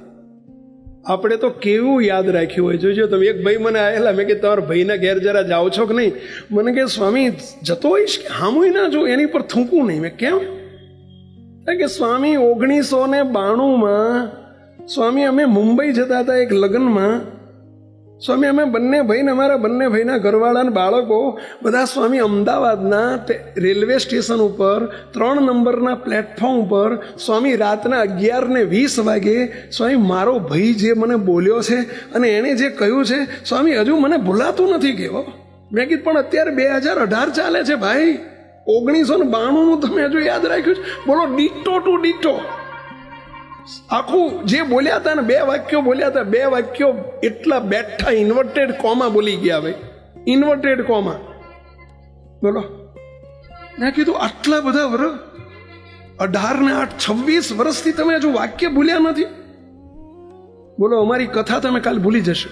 આપણે તો કેવું યાદ રાખ્યું હોય. જોજો તમે, એક ભાઈ મને આવેલા, મેં કે તમારા ભાઈના ઘેર જરા જાઓ છો કે નહીં? મને કે સ્વામી જતો હોઈશ કે હામુય ના જો, એની પર થૂંકું નહીં. મેં કેમ? કે સ્વામી 1992માં સ્વામી અમે મુંબઈ જતા હતા એક લગ્નમાં. સ્વામી અમે બંને ભાઈને, અમારા બંને ભાઈના ઘરવાળા બાળકો બધા સ્વામી અમદાવાદના રેલવે સ્ટેશન ઉપર 3 નંબરના પ્લેટફોર્મ ઉપર સ્વામી રાતના 11:20 વાગે સ્વામી મારો ભાઈ જે મને બોલ્યો છે અને એણે જે કહ્યું છે સ્વામી હજુ મને ભૂલાતું નથી. કેવો? મેં કીધું પણ અત્યારે 2018 ચાલે છે ભાઈ, 1992નું તમે હજુ યાદ રાખ્યું છે? બોલો, ડીટો ટુ ડીટો આખું જે બોલ્યા હતા ને, 2 વાક્યો બોલ્યા હતા, 2 વાક્યો એટલા બેઠા ઇન્વર્ટેડ કોમા બોલી ગયા ભાઈ, ઇન્વર્ટેડ કોમા. બોલો, મેં કીધું આટલા બધા વર્ષ, 18 ને 8 26 વર્ષથી તમે હજુ વાક્ય ભૂલ્યા નથી? બોલો, અમારી કથા તમે કાલ ભૂલી જશો.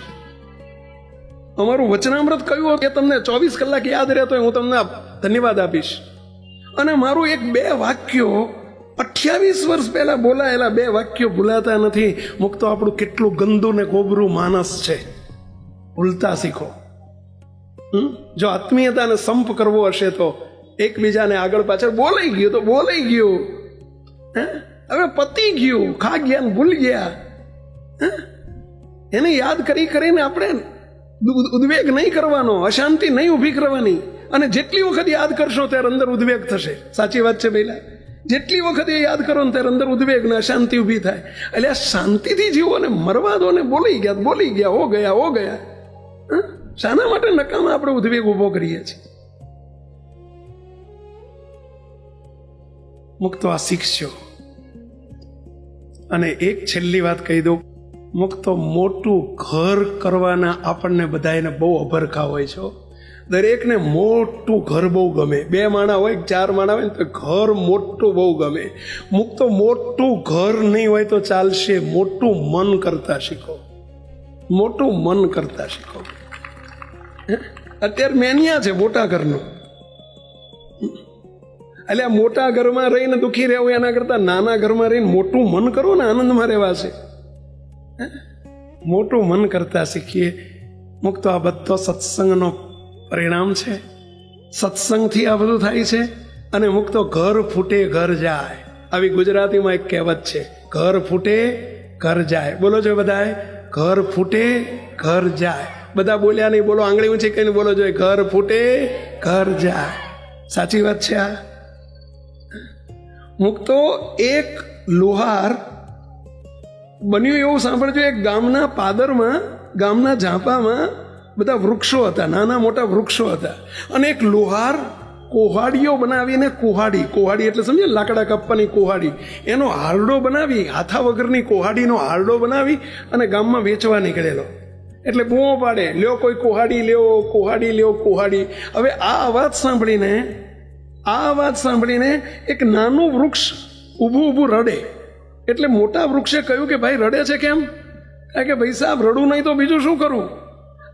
અમારું વચનામૃત કયું કે તમને 24 કલાક યાદ રહેતો હોય, હું તમને ધન્યવાદ આપીશ. અને મારું 1-2 વાક્યો 28 વર્ષ પહેલા બોલાયેલા 2 વાક્યો ભૂલાતા નથી. મુક્તો આપણું કેટલું ગંદુ ને ગોબરું માનસ છે. ભૂલતા શીખો. જો આત્મીયતાને સંપ કરવો હશે તો એકબીજાને આગળ પાછળ બોલાઈ ગયું તો બોલાઈ ગયું. હવે પતી ગયું, ખા ગયા ને ભૂલ ગયા. એને યાદ કરી કરીને આપણે ઉદ્વેગ નહીં કરવાનો, અશાંતિ નહીં ઊભી કરવાની. અને જેટલી વખત યાદ કરશો ત્યારે અંદર ઉદ્વેગ થશે. સાચી વાત છે બેલા? જેટલી વખત એ યાદ કરો ને ત્યારે અંદર ઉદ્વેગ ને અશાંતિ ઊભી થાય. એટલે આ શાંતિથી જીવો ને મરવા દો ને. બોલી ગયા, હો ગયા. શાના માટે નકામા આપણે ઉદ્વેગ ઊભો કરીએ છીએ? મુક્તો આ શીખશો. અને એક છેલ્લી વાત કહી દઉં. મુક્તો મોટું ઘર કરવાના આપણને બધાને બહુ અભરખા હોય છે. દરેકને મોટું ઘર બહુ ગમે. 2 માણા હોય, 4 માણા હોય ને તો ઘર મોટું બહુ ગમે. મુક્તો મોટું ઘર નહીં હોય તો ચાલશે, મોટું મન કરતા શીખો. મોટું મન કરતા શીખો. અત્યારે મેનિયા છે મોટા ઘરનું. એટલે આ મોટા ઘરમાં રહીને દુઃખી રહેવું એના કરતા નાના ઘરમાં રહીને મોટું મન કરો ને આનંદમાં રહેવા છે. મોટું મન કરતા શીખીએ. મુક્તો આ બધો સત્સંગનો પરિણામ છે. સત્સંગથી આ બધું થાય છે. અને મુક્તો ઘર ફૂટે ઘર જાય, આવી ગુજરાતીમાં એક કહેવત છે, ઘર ફૂટે ઘર જાય. બોલો છો બધાએ, ઘર ફૂટે ઘર જાય. બધા બોલ્યા નહીં, બોલો, આંગળી ઊંચી કહીને બોલો જોઈએ, ઘર ફૂટે ઘર જાય. સાચી વાત છે આ. મુક્તો એક લોહાર બન્યું એવું સાંભળજો, એક ગામના પાદરમાં, ગામના ઝાંપામાં બધા વૃક્ષો હતા, નાના મોટા વૃક્ષો હતા. અને એક લોહાર કોહાડીઓ બનાવીને, કોહાડી એટલે સમજે, લાકડા કાપવાની કોહાડી, એનો હારડો બનાવી, હાથા વગરની કોહાડીનો હારડો બનાવી અને ગામમાં વેચવા નીકળેલો. એટલે બૂમો પાડે, લ્યો કોઈ કોહાડી લ્યો, કોહાડી લ્યો, કોહાડી. હવે આ અવાજ સાંભળીને એક નાનું વૃક્ષ ઊભું રડે. એટલે મોટા વૃક્ષે કહ્યું કે ભાઈ રડે છે કેમ? કે ભાઈ સાહેબ, રડું નહીં તો બીજું શું કરું?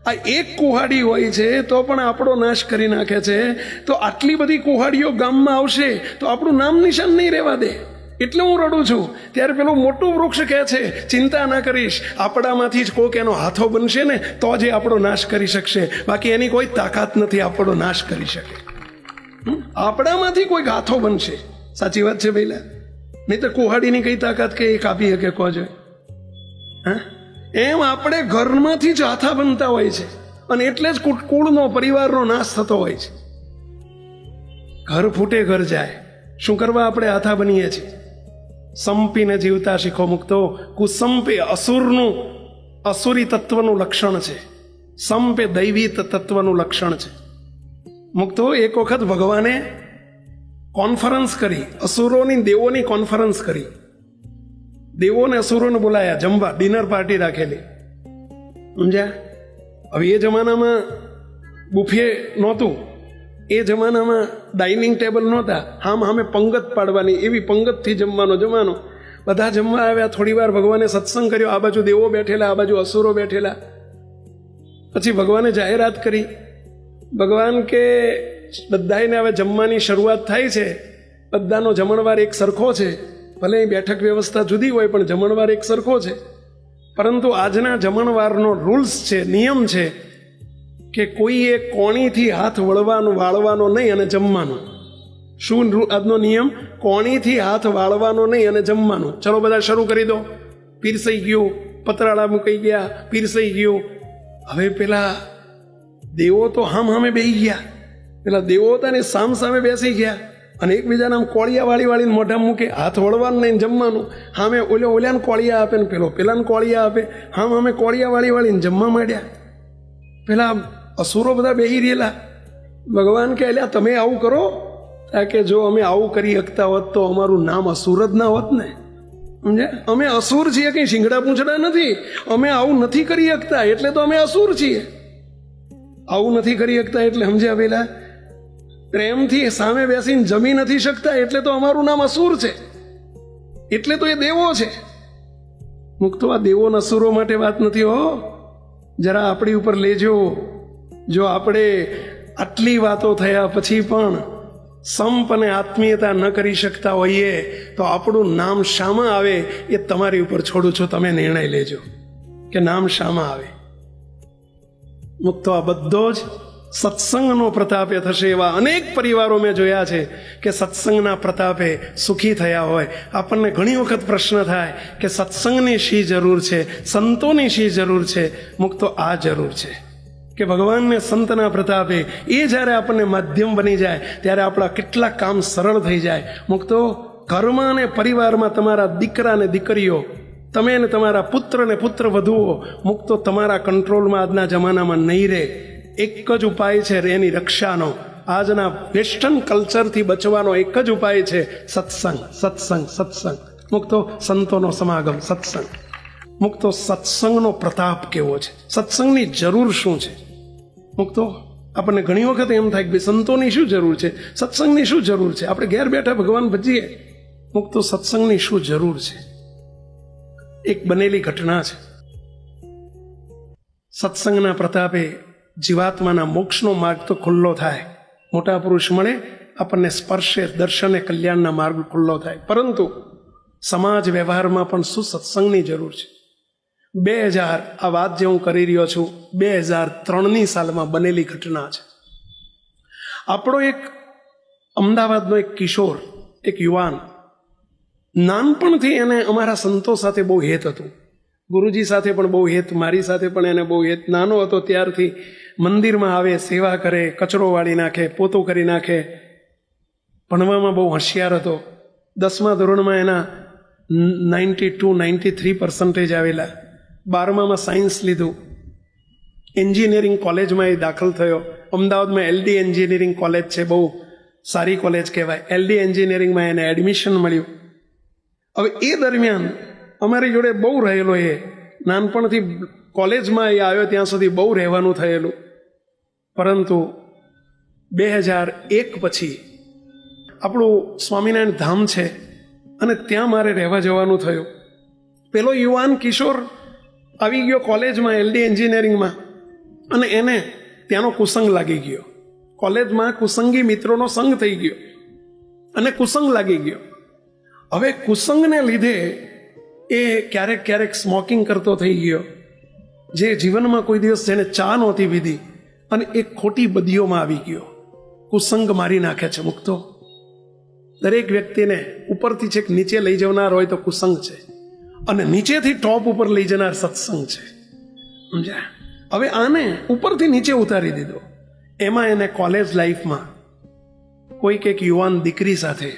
આ એક કુહાડી હોય છે તો પણ આપણો નાશ કરી નાખે છે. તો આટલી બધી કુહાડીઓ ગામમાં આવશે તો આપણું નામ નિશાન નહીં રહેવા દે, એટલે હું રડું છું. ત્યારે પેલું મોટું વૃક્ષ કહે છે, ચિંતા ના કરીશ, આપણામાંથી જ કોઈક એનો હાથો બનશે ને તો જ એ આપણો નાશ કરી શકશે, બાકી એની કોઈ તાકાત નથી આપણો નાશ કરી શકે. આપણામાંથી કોઈક હાથો બનશે. સાચી વાત છે ભાઈલા? નહીં તો કુહાડીની કઈ તાકાત કે એ કાપી શકે કહો જોઈએ? હા, એમ આપણે ઘરમાંથી જ હાથા બનતા હોય છે, અને એટલે જ કુળનો, પરિવારનો નાશ થતો હોય છે. ઘર ફૂટે ઘર જાય. શું કરવા આપણે હાથા બનીએ છીએ? સંપીને જીવતા શીખો મુક્તો. કુસંપ એ અસુરનું, અસુરી તત્વનું લક્ષણ છે. સંપ એ દૈવી તત્વનું લક્ષણ છે. મુક્તો એક વખત ભગવાને કોન્ફરન્સ કરી, અસુરોની દેવોની કોન્ફરન્સ કરી. દેવોને અસુરોને બોલાયા જમવા, ડિનર પાર્ટી રાખેલી. સમજ્યા? હવે એ જમાનામાં બુફે નહોતું, એ જમાનામાં ડાઇનિંગ ટેબલ નહોતા, હામે પંગત પાડવાની, એવી પંગતથી જમવાનો જમાનો. બધા જમવા આવ્યા. થોડી વાર ભગવાને સત્સંગ કર્યો, આ બાજુ દેવો બેઠેલા, આ બાજુ અસુરો બેઠેલા. પછી ભગવાને જાહેરાત કરી. ભગવાન કે બધાને હવે જમવાની શરૂઆત થાય છે, બધાનો જમણવાર એક સરખો છે. ભલે બેઠક વ્યવસ્થા જુદી હોય પણ જમણવાર એક સરખો છે. પરંતુ આજના જમણવારનો રૂલ્સ છે, નિયમ છે કે કોઈએ કોણીથી હાથ વાળવાનો નહીં અને જમવાનું. શું આજનો નિયમ? કોણીથી હાથ વાળવાનો નહીં અને જમવાનું. ચલો બધા શરૂ કરી દો. પીરસાઈ ગયું, પતરાળા મૂકાઈ ગયા, પીરસાઈ ગયું. હવે પેલા દેવો તો હામે બેસી ગયા. પેલા દેવો હતા ને સામે બેસી ગયા અને એકબીજાને આમ કોળિયા વાળીને મોઢા મૂકે. હાથ વળવાનું નહીં, જમવાનું. હામે ઓલ્યાને કોળિયા આપે ને પેલાને કોળિયા આપે. હામે કોળિયા વાળીને જમવા માંડ્યા. પેલા અસુરો બધા બેહી રહેલા. ભગવાન કહે, અલ્યા તમે આવું કરો? કે જો અમે આવું કરી શકતા હોત તો અમારું નામ અસુર જ ના હોત ને. સમજ્યા? અમે અસુર છીએ, કંઈ શીંગડા પૂંછડા નથી. અમે આવું નથી કરી શકતા એટલે તો અમે અસુર છીએ. આવું નથી કરી શકતા એટલે સમજ્યા પેલા? પ્રેમથી સામે બેસીને જમી નથી શકતા એટલે તો અમારું નામ અસુર છે, એટલે તો એ દેવો છે. મુક્તો આ દેવો અસુરો માટે વાત નથી હો. જરા આપણી ઉપર લેજો. જો આપણે આટલી વાતો થયા પછી પણ સંપ અને આત્મીયતા ન કરી શકતા હોઈએ તો આપણું નામ શામાં આવે એ તમારી ઉપર છોડું છું. તમે નિર્ણય લેજો કે નામ શામાં આવે. મુક્તો આ બધો જ સત્સંગનો પ્રતાપે થશે. એવા અનેક પરિવારો મેં જોયા છે કે સત્સંગના પ્રતાપે સુખી થયા હોય. આપણને ઘણી વખત પ્રશ્ન થાય કે સત્સંગની શી જરૂર છે, સંતોની શી જરૂર છે? મુક્તો આ જરૂર છે કે ભગવાનને સંતના પ્રતાપે એ જ્યારે આપણને માધ્યમ બની જાય ત્યારે આપણા કેટલા કામ સરળ થઈ જાય. મુક્તો ઘરમાં અને પરિવારમાં તમારા દીકરા ને દીકરીઓ, તમે ને તમારા પુત્ર ને પુત્ર વધુઓ મુક્તો તમારા કંટ્રોલમાં આજના જમાનામાં નહીં રહે. એક જ ઉપાય છે એની રક્ષાનો. આજના વેસ્ટર્ન કલ્ચરથી બચવાનો એક જ ઉપાય છે સત્સંગ, સત્સંગ, સત્સંગ. મુક્તો સંતોનો સમાગમ, સત્સંગ. મુક્તો સત્સંગનો પ્રતાપ કેવો છે, સત્સંગની જરૂર શું છે? મુક્તો આપણને ઘણી વખત એમ થાય કે ભાઈ સંતોની શું જરૂર છે, સત્સંગની શું જરૂર છે? આપણે ઘેર બેઠા ભગવાન ભજીએ. મુક્તો સત્સંગની શું જરૂર છે? એક બનેલી ઘટના છે. સત્સંગના પ્રતાપે જીવાત્માના મોક્ષનો માર્ગ તો ખુલ્લો થાય. મોટા પુરુષ મળે, આપણને સ્પર્શે, દર્શને, કલ્યાણના માર્ગ ખુલ્લો થાય. પરંતુ સમાજ વ્યવહારમાં પણ શું સત્સંગની જરૂર છે? 2000 આ વાત જે હું કરી રહ્યો છું 2003ની સાલમાં બનેલી ઘટના છે. આપણો એક અમદાવાદનો એક કિશોર, એક યુવાન, નાનપણથી એને અમારા સંતો સાથે બહુ હેત હતું. ગુરુજી સાથે પણ બહુ હેત, મારી સાથે પણ એને બહુ હેત. નાનો હતો ત્યારથી મંદિરમાં આવે, સેવા કરે, કચરો વાળી નાખે, પોતું કરી નાખે. ભણવામાં બહુ હોશિયાર હતો. 10મા ધોરણમાં એના 92-93% આવેલા. 12મામાં સાયન્સ લીધું. એન્જિનિયરિંગ કોલેજમાં એ દાખલ થયો. અમદાવાદમાં LD એન્જિનિયરિંગ કોલેજ છે, બહુ સારી કોલેજ કહેવાય. LD એન્જિનિયરિંગમાં એને એડમિશન મળ્યું. હવે એ દરમિયાન અમારી જોડે બહુ રહેલો. એ નાનપણથી કોલેજમાં એ આવ્યો ત્યાં સુધી બહુ રહેવાનું થયેલું. પરંતુ 2001 પછી આપણું સ્વામિનારાયણ ધામ છે અને ત્યાં મારે રહેવા જવાનું થયું. પેલો યુવાન કિશોર આવી ગયો કોલેજમાં, LD એન્જિનિયરિંગમાં, અને એને ત્યાંનો કુસંગ લાગી ગયો. કોલેજમાં કુસંગી મિત્રોનો સંગ થઈ ગયો અને કુસંગ લાગી ગયો. હવે કુસંગને લીધે એ ક્યારેક ક્યારેક સ્મોકિંગ કરતો થઈ ગયો, જે જીવનમાં કોઈ દિવસ જેને ચા નહોતી પીધી, અને એ ખોટી બદીઓમાં આવી ગયો. કુસંગ મારી નાખે છે મુક્તો. દરેક વ્યક્તિને ઉપરથી છેક નીચે લઈ જનાર હોય તો કુસંગ છે, અને નીચેથી ટોપ ઉપર લઈ જનાર સત્સંગ છે. સમજ્યા? હવે આને ઉપરથી નીચે ઉતારી દીધો. એમાં એને કોલેજ લાઈફમાં કોઈક એક યુવાન દીકરી સાથે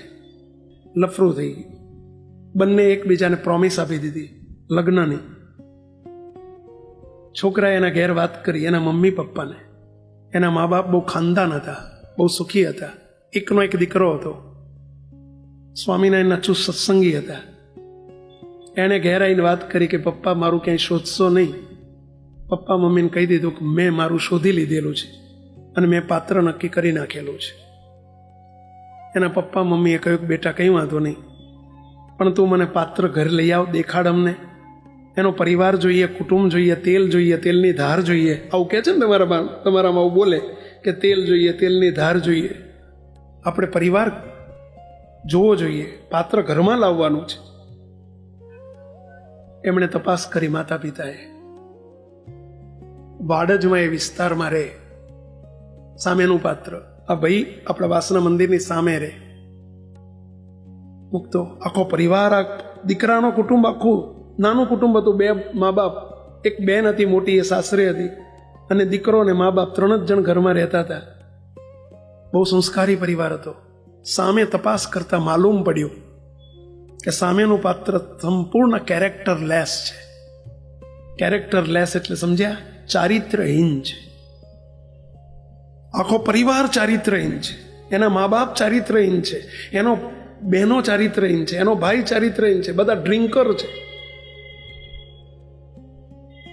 લફરું થઈ ગયું. બંને એકબીજાને પ્રોમિસ આપી દીધી લગ્નની. છોકરાએ એના ઘેર વાત કરી, એના મમ્મી પપ્પાને. એના મા બાપ બહુ ખાનદાન હતા, બહુ સુખી હતા. એકનો એક દીકરો હતો, સ્વામિનારાયણના ચુસ્ત સત્સંગી હતા. એણે ઘેર આવીને વાત કરી કે પપ્પા મારું ક્યાંય શોધશો નહીં. પપ્પા મમ્મીને કહી દીધું કે મેં મારું શોધી લીધેલું છે અને મેં પાત્ર નક્કી કરી નાખેલું છે. એના પપ્પા મમ્મીએ કહ્યું કે બેટા કંઈ વાંધો નહીં, પણ તું મને પાત્ર ઘરે લઈ આવ, દેખાડ અમને. એનો પરિવાર જોઈએ, કુટુંબ જોઈએ, તેલ જોઈએ, તેલની ધાર જોઈએ. આવું કહે છે ને તમારામાં આવું બોલે કે તેલ જોઈએ, તેલની ધાર જોઈએ. આપણે પરિવાર જોવો જોઈએ, પાત્ર ઘરમાં લાવવાનું છે. એમણે તપાસ કરી માતા પિતાએ. વાડજમાં એ વિસ્તારમાં રહે, સામેનું પાત્ર. આ ભાઈ આપણા વાસના મંદિરની સામે રહે. મુક્તો આખો પરિવાર, આ દીકરાનો કુટુંબ આખું નાનું કુટુંબ હતું. 2 મા બાપ, એક બેન હતી મોટી, એ સાસરે હતી, અને દીકરો ને મા બાપ 3 જ જણ ઘરમાં રહેતા હતા. બહુ સંસ્કારી પરિવાર હતો. સામે તપાસ કરતા માલુમ પડ્યું કે સામેનું પાત્ર સંપૂર્ણ કેરેક્ટરલેસ છે. કેરેક્ટરલેસ એટલે સમજ્યા? ચારિત્રહીન છે. આખો પરિવાર ચારિત્રહીન છે. એના મા બાપ ચારિત્રહીન છે, એનો બહેનો ચારિત્રહીન છે, એનો ભાઈ ચારિત્રહીન છે, બધા ડ્રિંકર છે.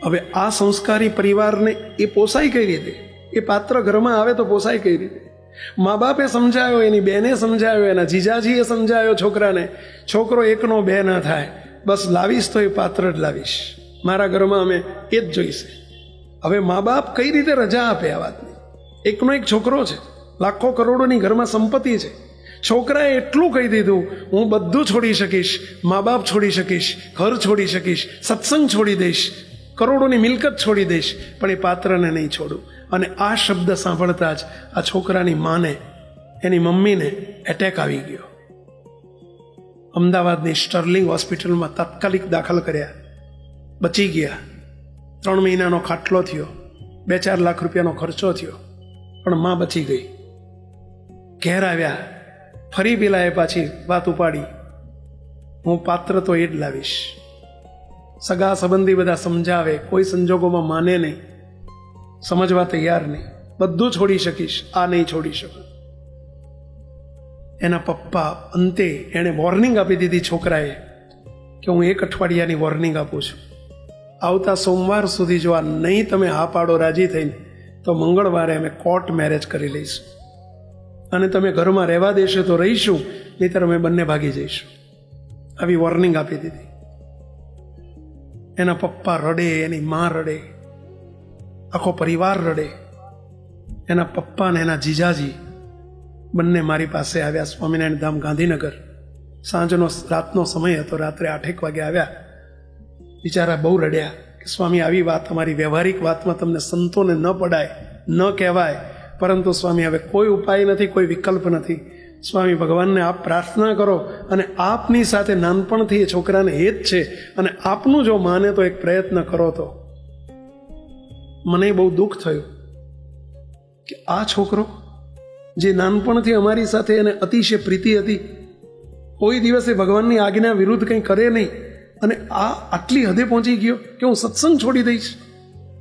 હવે આ સંસ્કારી પરિવારને એ પોસાય કઈ રીતે? એ પાત્ર ઘરમાં આવે તો પોસાય કઈ રીતે? મા બાપે સમજાયો, એની બેને સમજાયો, એના જીજાજીએ સમજાયો છોકરાને, છોકરો એકનો 2 ના થાય. બસ લાવીશ તો એ પાત્ર જ લાવીશ, મારા ઘરમાં અમે એ જ જોઈશે. હવે મા બાપ કઈ રીતે રજા આપે આ વાતની? એકનો એક છોકરો છે, લાખો કરોડોની ઘરમાં સંપત્તિ છે. છોકરાએ એટલું કહી દીધું, હું બધું છોડી શકીશ, મા બાપ છોડી શકીશ, ઘર છોડી શકીશ, સત્સંગ છોડી દઈશ, કરોડોની મિલકત છોડી દઈશ, પણ એ પાત્રને નહીં છોડું. અને આ શબ્દ સાંભળતા જ આ છોકરાની માને, એની મમ્મીને એટેક આવી ગયો. અમદાવાદની સ્ટર્લિંગ હોસ્પિટલમાં તાત્કાલિક દાખલ કર્યા. બચી ગયા. 3 મહિનાનો ખાટલો થયો, 2-4 લાખ રૂપિયાનો ખર્ચો થયો, પણ માં બચી ગઈ. ઘેર આવ્યા, ફરી પેલાએ પાછી વાત ઉપાડી, હું પાત્ર તો એ જ લાવીશ. સગા સંબંધી બધા સમજાવે, કોઈ સંજોગોમાં માને નહીં, સમજવા તૈયાર નહીં. બધું છોડી શકીશ, આ નહીં છોડી શકું. એના પપ્પા અંતે એણે વોર્નિંગ આપી દીધી છોકરાએ કે હું 1 અઠવાડિયાની વોર્નિંગ આપું છું. આવતા સોમવાર સુધી જો આ નહીં તમે હા પાડો રાજી થઈને, તો મંગળવારે અમે કોર્ટ મેરેજ કરી લઈશું, અને તમે ઘરમાં રહેવા દેશો તો રહીશું, નહીંતર અમે બંને ભાગી જઈશું. આવી વોર્નિંગ આપી દીધી. એના પપ્પા રડે, એની મા રડે, આખો પરિવાર રડે. એના પપ્પા ને એના જીજાજી બંને મારી પાસે આવ્યા. સ્વામિનારાયણ ધામ ગાંધીનગર. સાંજનો રાતનો સમય હતો, રાત્રે 8 વાગે આવ્યા. બિચારા બહુ રડ્યા કે સ્વામી આવી વાત, અમારી વ્યવહારિક વાતમાં તમને સંતોને ન પડાય, ન કહેવાય, પરંતુ સ્વામી હવે કોઈ ઉપાય નથી, કોઈ વિકલ્પ નથી. સ્વામી ભગવાનને આપ પ્રાર્થના કરો અને આપની સાથે નાનપણથી એ છોકરાને હેત છે અને આપનું જો માને તો એક પ્રયત્ન કરો. તો મને બહુ દુઃખ થયું કે આ છોકરો જે નાનપણથી અમારી સાથે એને અતિશય પ્રીતિ હતી, કોઈ દિવસે ભગવાનની આજ્ઞા વિરુદ્ધ કંઈ કરે નહીં, અને આ આટલી હદે પહોંચી ગયો કે હું સત્સંગ છોડી દઈશ,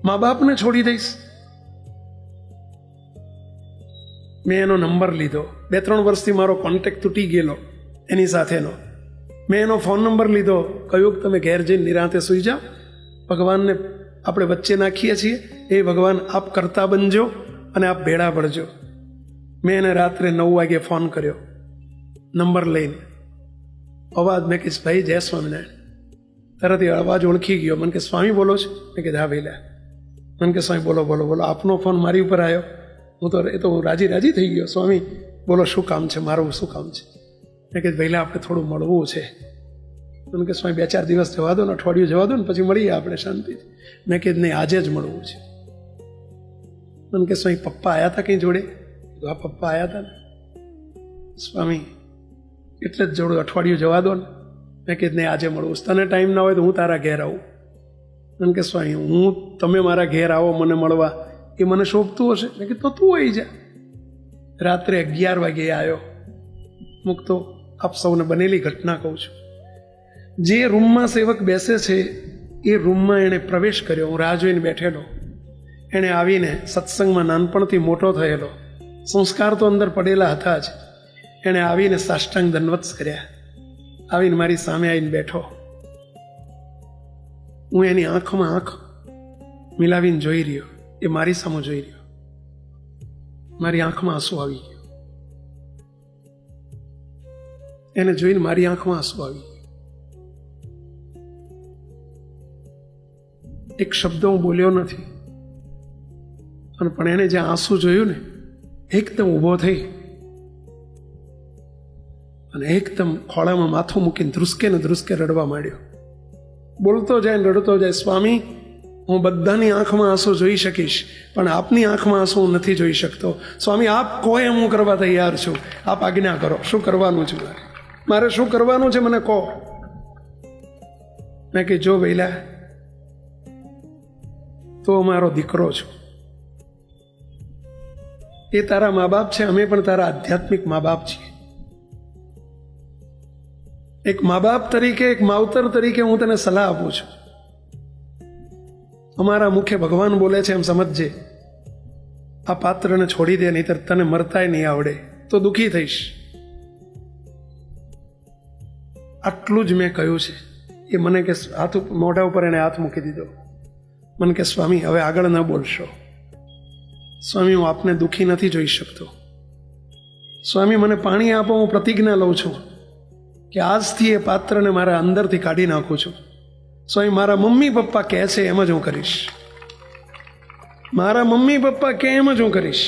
મા બાપને છોડી દઈશ. મેં એનો નંબર લીધો. 2-3 વર્ષથી મારો કોન્ટેક્ટ તૂટી ગયેલો એની સાથેનો. મેં એનો ફોન નંબર લીધો, કહ્યું કે તમે ઘેર જઈને નિરાંતે સૂઈ જાઓ, ભગવાનને આપણે વચ્ચે નાખીએ છીએ, એ ભગવાન આપ કરતા બનજો અને આપ ભેળા પડજો. મેં એને રાત્રે 9 વાગે ફોન કર્યો, નંબર લઈને. અવાજ મેં કહીશ ભાઈ જય સ્વામિનારાયણ. તરત એ અવાજ ઓળખી ગયો. મને કે સ્વામી બોલો છો? મેં કીધું હા ભાઈ. મને કે સ્વામી બોલો બોલો બોલો. આપનો ફોન મારી ઉપર આવ્યો. હું રાજી થઈ ગયો. સ્વામી બોલો શું કામ છે મારું, શું કામ છે? મેં કીધું પહેલાં આપણે થોડું મળવું છે. મને કે સ્વામી 2-4 દિવસ જવા દો ને, અઠવાડિયું જવા દો ને, પછી મળીએ આપણે શાંતિથી. મેં કીધું નહીં, આજે જ મળવું છે. મને કે સ્વામી પપ્પા આવ્યા હતા કંઈ જોડે? હા પપ્પા આવ્યા હતા ને. સ્વામી એટલે જ જોડું, અઠવાડિયું જવા દો ને. મેં કીધું નહીં, આજે મળવું. તને ટાઈમ ના હોય તો હું તારા ઘેર આવું. મને કે સ્વામી તમે મારા ઘેર આવો મને મળવા, એ મને શોભતું હશે? મેં કીધું તો તું આવી જા. રાત્રે 11 વાગે આવ્યો. મૂકતો આપ સૌને બનેલી ઘટના કહું છું. જે રૂમમાં સેવક બેસે છે એ રૂમમાં એણે પ્રવેશ કર્યો. હું રાહ જોઈને બેઠેલો. એણે આવીને સત્સંગમાં નાનપણથી મોટો થયેલો, સંસ્કાર તો અંદર પડેલા હતા જ. એણે આવીને સાષ્ટાંગ દંડવત કર્યા. આવીને મારી સામે આવીને બેઠો. હું એની આંખમાં આંખ મિલાવીને જોઈ રહ્યો. એ મારી સામે જોઈ રહ્યો. મારી આંખમાં આંસુ આવી ગયો. એને જોઈને મારી આંખમાં આંસુ આવી ગયો. એક શબ્દ હું બોલ્યો નથી, પણ એને જે આંસુ જોયું ને, એકદમ ઊભો થઈ અને એકદમ ખોળામાં માથું મૂકીને ધ્રુસકે રડવા માંડ્યો. બોલતો જાય ને રડતો જાય, સ્વામી હું બધાની આંખમાં આંસુ જોઈ શકીશ, પણ આપની આંખમાં આંસુ હું નથી જોઈ શકતો. સ્વામી આપ કહો એમ હું કરવા તૈયાર છું. આપ આજ્ઞા કરો, શું કરવાનું છે મારે શું કરવાનું છે મને કહો. મેં કે જો વૈલા તો અમારો દીકરો છું, એ તારા મા બાપ છે, અમે પણ તારા આધ્યાત્મિક મા બાપ છીએ. એક મા બાપ તરીકે, એક માવતર તરીકે હું તને સલાહ આપું છું. અમારા મુખે ભગવાન બોલે છે એમ સમજજે. આ પાત્રને છોડી દે, નહીતર તને મરતાય નહીં આવડે તો દુઃખી થઈશ. આટલું જ મેં કહ્યું છે. એ મને કે મોઢા ઉપર એને હાથ મૂકી દીધો. મને કે સ્વામી હવે આગળ ન બોલશો. સ્વામી હું આપને દુઃખી નથી જોઈ શકતો. સ્વામી મને પાણી આપો, હું પ્રતિજ્ઞા લઉં છું કે આજથી એ પાત્રને મારા અંદરથી કાઢી નાખું છું. સ્વામી મારા મમ્મી પપ્પા કહે છે એમ જ હું કરીશ. મારા મમ્મી પપ્પા કહે એમ જ હું કરીશ.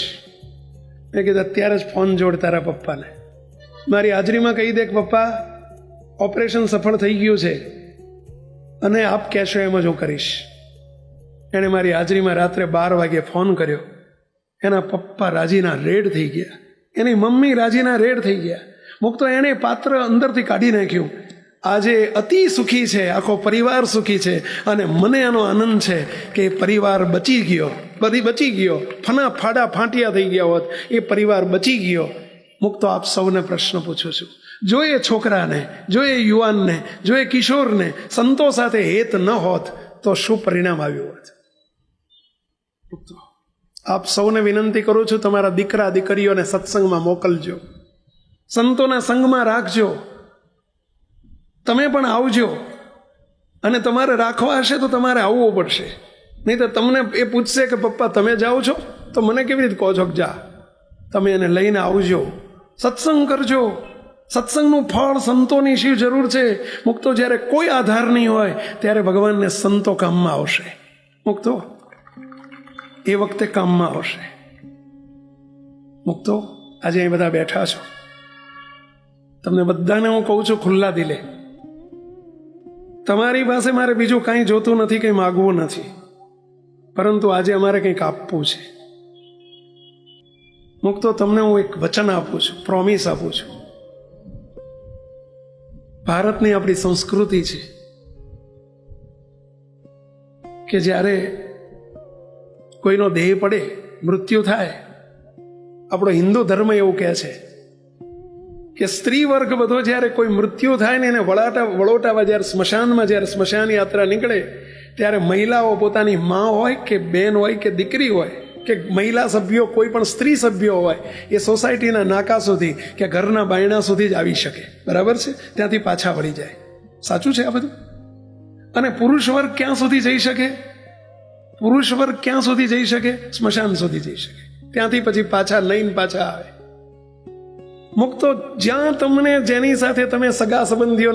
મેં કીધું અત્યારે જ ફોન જોડ તારા પપ્પાને, મારી હાજરીમાં કહી દે કે પપ્પા ઓપરેશન સફળ થઈ ગયું છે અને આપ કહેશો એમ જ હું કરીશ. એણે મારી હાજરીમાં રાત્રે 12 વાગે ફોન કર્યો. એના પપ્પા રાજીના રેડ થઈ ગયા, એની મમ્મી રાજીના રેડ થઈ ગયા. મુક્તો એણે પાત્ર અંદરથી કાઢી નાખ્યું. આજે અતિ સુખી છે, આખો પરિવાર સુખી છે અને મને એનો આનંદ છે કે પરિવાર બચી ગયો, બચી ગયો. ફાડા ફાંટિયા થઈ ગયા હોત, એ પરિવાર બચી ગયો. મુક્તો આપ સૌને પ્રશ્ન પૂછું છું, જો એ છોકરાને, જો એ યુવાનને, જો એ કિશોરને સંતો સાથે હેત ન હોત તો શું પરિણામ આવ્યું હોત? આપ સૌને વિનંતી કરું છું, તમારા દીકરા દીકરીઓને સત્સંગમાં મોકલજો, સંતોના સંગમાં રાખજો. તમે પણ આવજો, અને તમારે રાખવા હશે તો તમારે આવવું પડશે. નહીં તો તમને એ પૂછશે કે પપ્પા તમે જાઓ છો, તો મને કેવી રીતે કહો છો કે જા? તમે એને લઈને આવજો, સત્સંગ કરજો. સત્સંગનું ફળ સંતોની શી જરૂર છે? મુક્તો જ્યારે કોઈ આધાર નહીં હોય ત્યારે ભગવાનને સંતો કામમાં આવશે. મુક્તો એ વખતે કામમાં આવશે. મુક્તો આજે અહીં બધા બેઠા છો, તમને બધાને હું કહું છું ખુલ્લા દિલે, તમારી પાસે મારે બીજું કાંઈ જોતું નથી, કંઈ માગવું નથી, પરંતુ આજે અમારે કંઈક આપવું છે. મુક્તો તમને હું એક વચન આપું છું, પ્રોમિસ આપું છું. ભારતની આપણી સંસ્કૃતિ છે કે જ્યારે કોઈનો દેહ પડે, મૃત્યુ થાય, આપણો હિન્દુ ધર્મ એવું કહે છે કે સ્ત્રી વર્ગ બધો જ્યારે કોઈ મૃત્યુ થાય ને એને વળોટાવા જ્યારે સ્મશાન યાત્રા નીકળે ત્યારે મહિલાઓ પોતાની મા હોય કે બેન હોય કે દીકરી હોય કે મહિલા સભ્યો, કોઈ પણ સ્ત્રી સભ્યો હોય, એ સોસાયટીના નાકા સુધી કે ઘરના બાયણા સુધી જ આવી શકે. બરાબર છે? ત્યાંથી પાછા વળી જાય. સાચું છે આ બધું? અને પુરુષ વર્ગ ક્યાં સુધી જઈ શકે? પુરુષ વર્ગ ક્યાં સુધી જઈ શકે? સ્મશાન સુધી જઈ શકે. ત્યાંથી પછી પાછા લઈને પાછા આવે. મુક્તો જ્યાં તમને, જેની સાથે તમે સગા સંબંધીઓ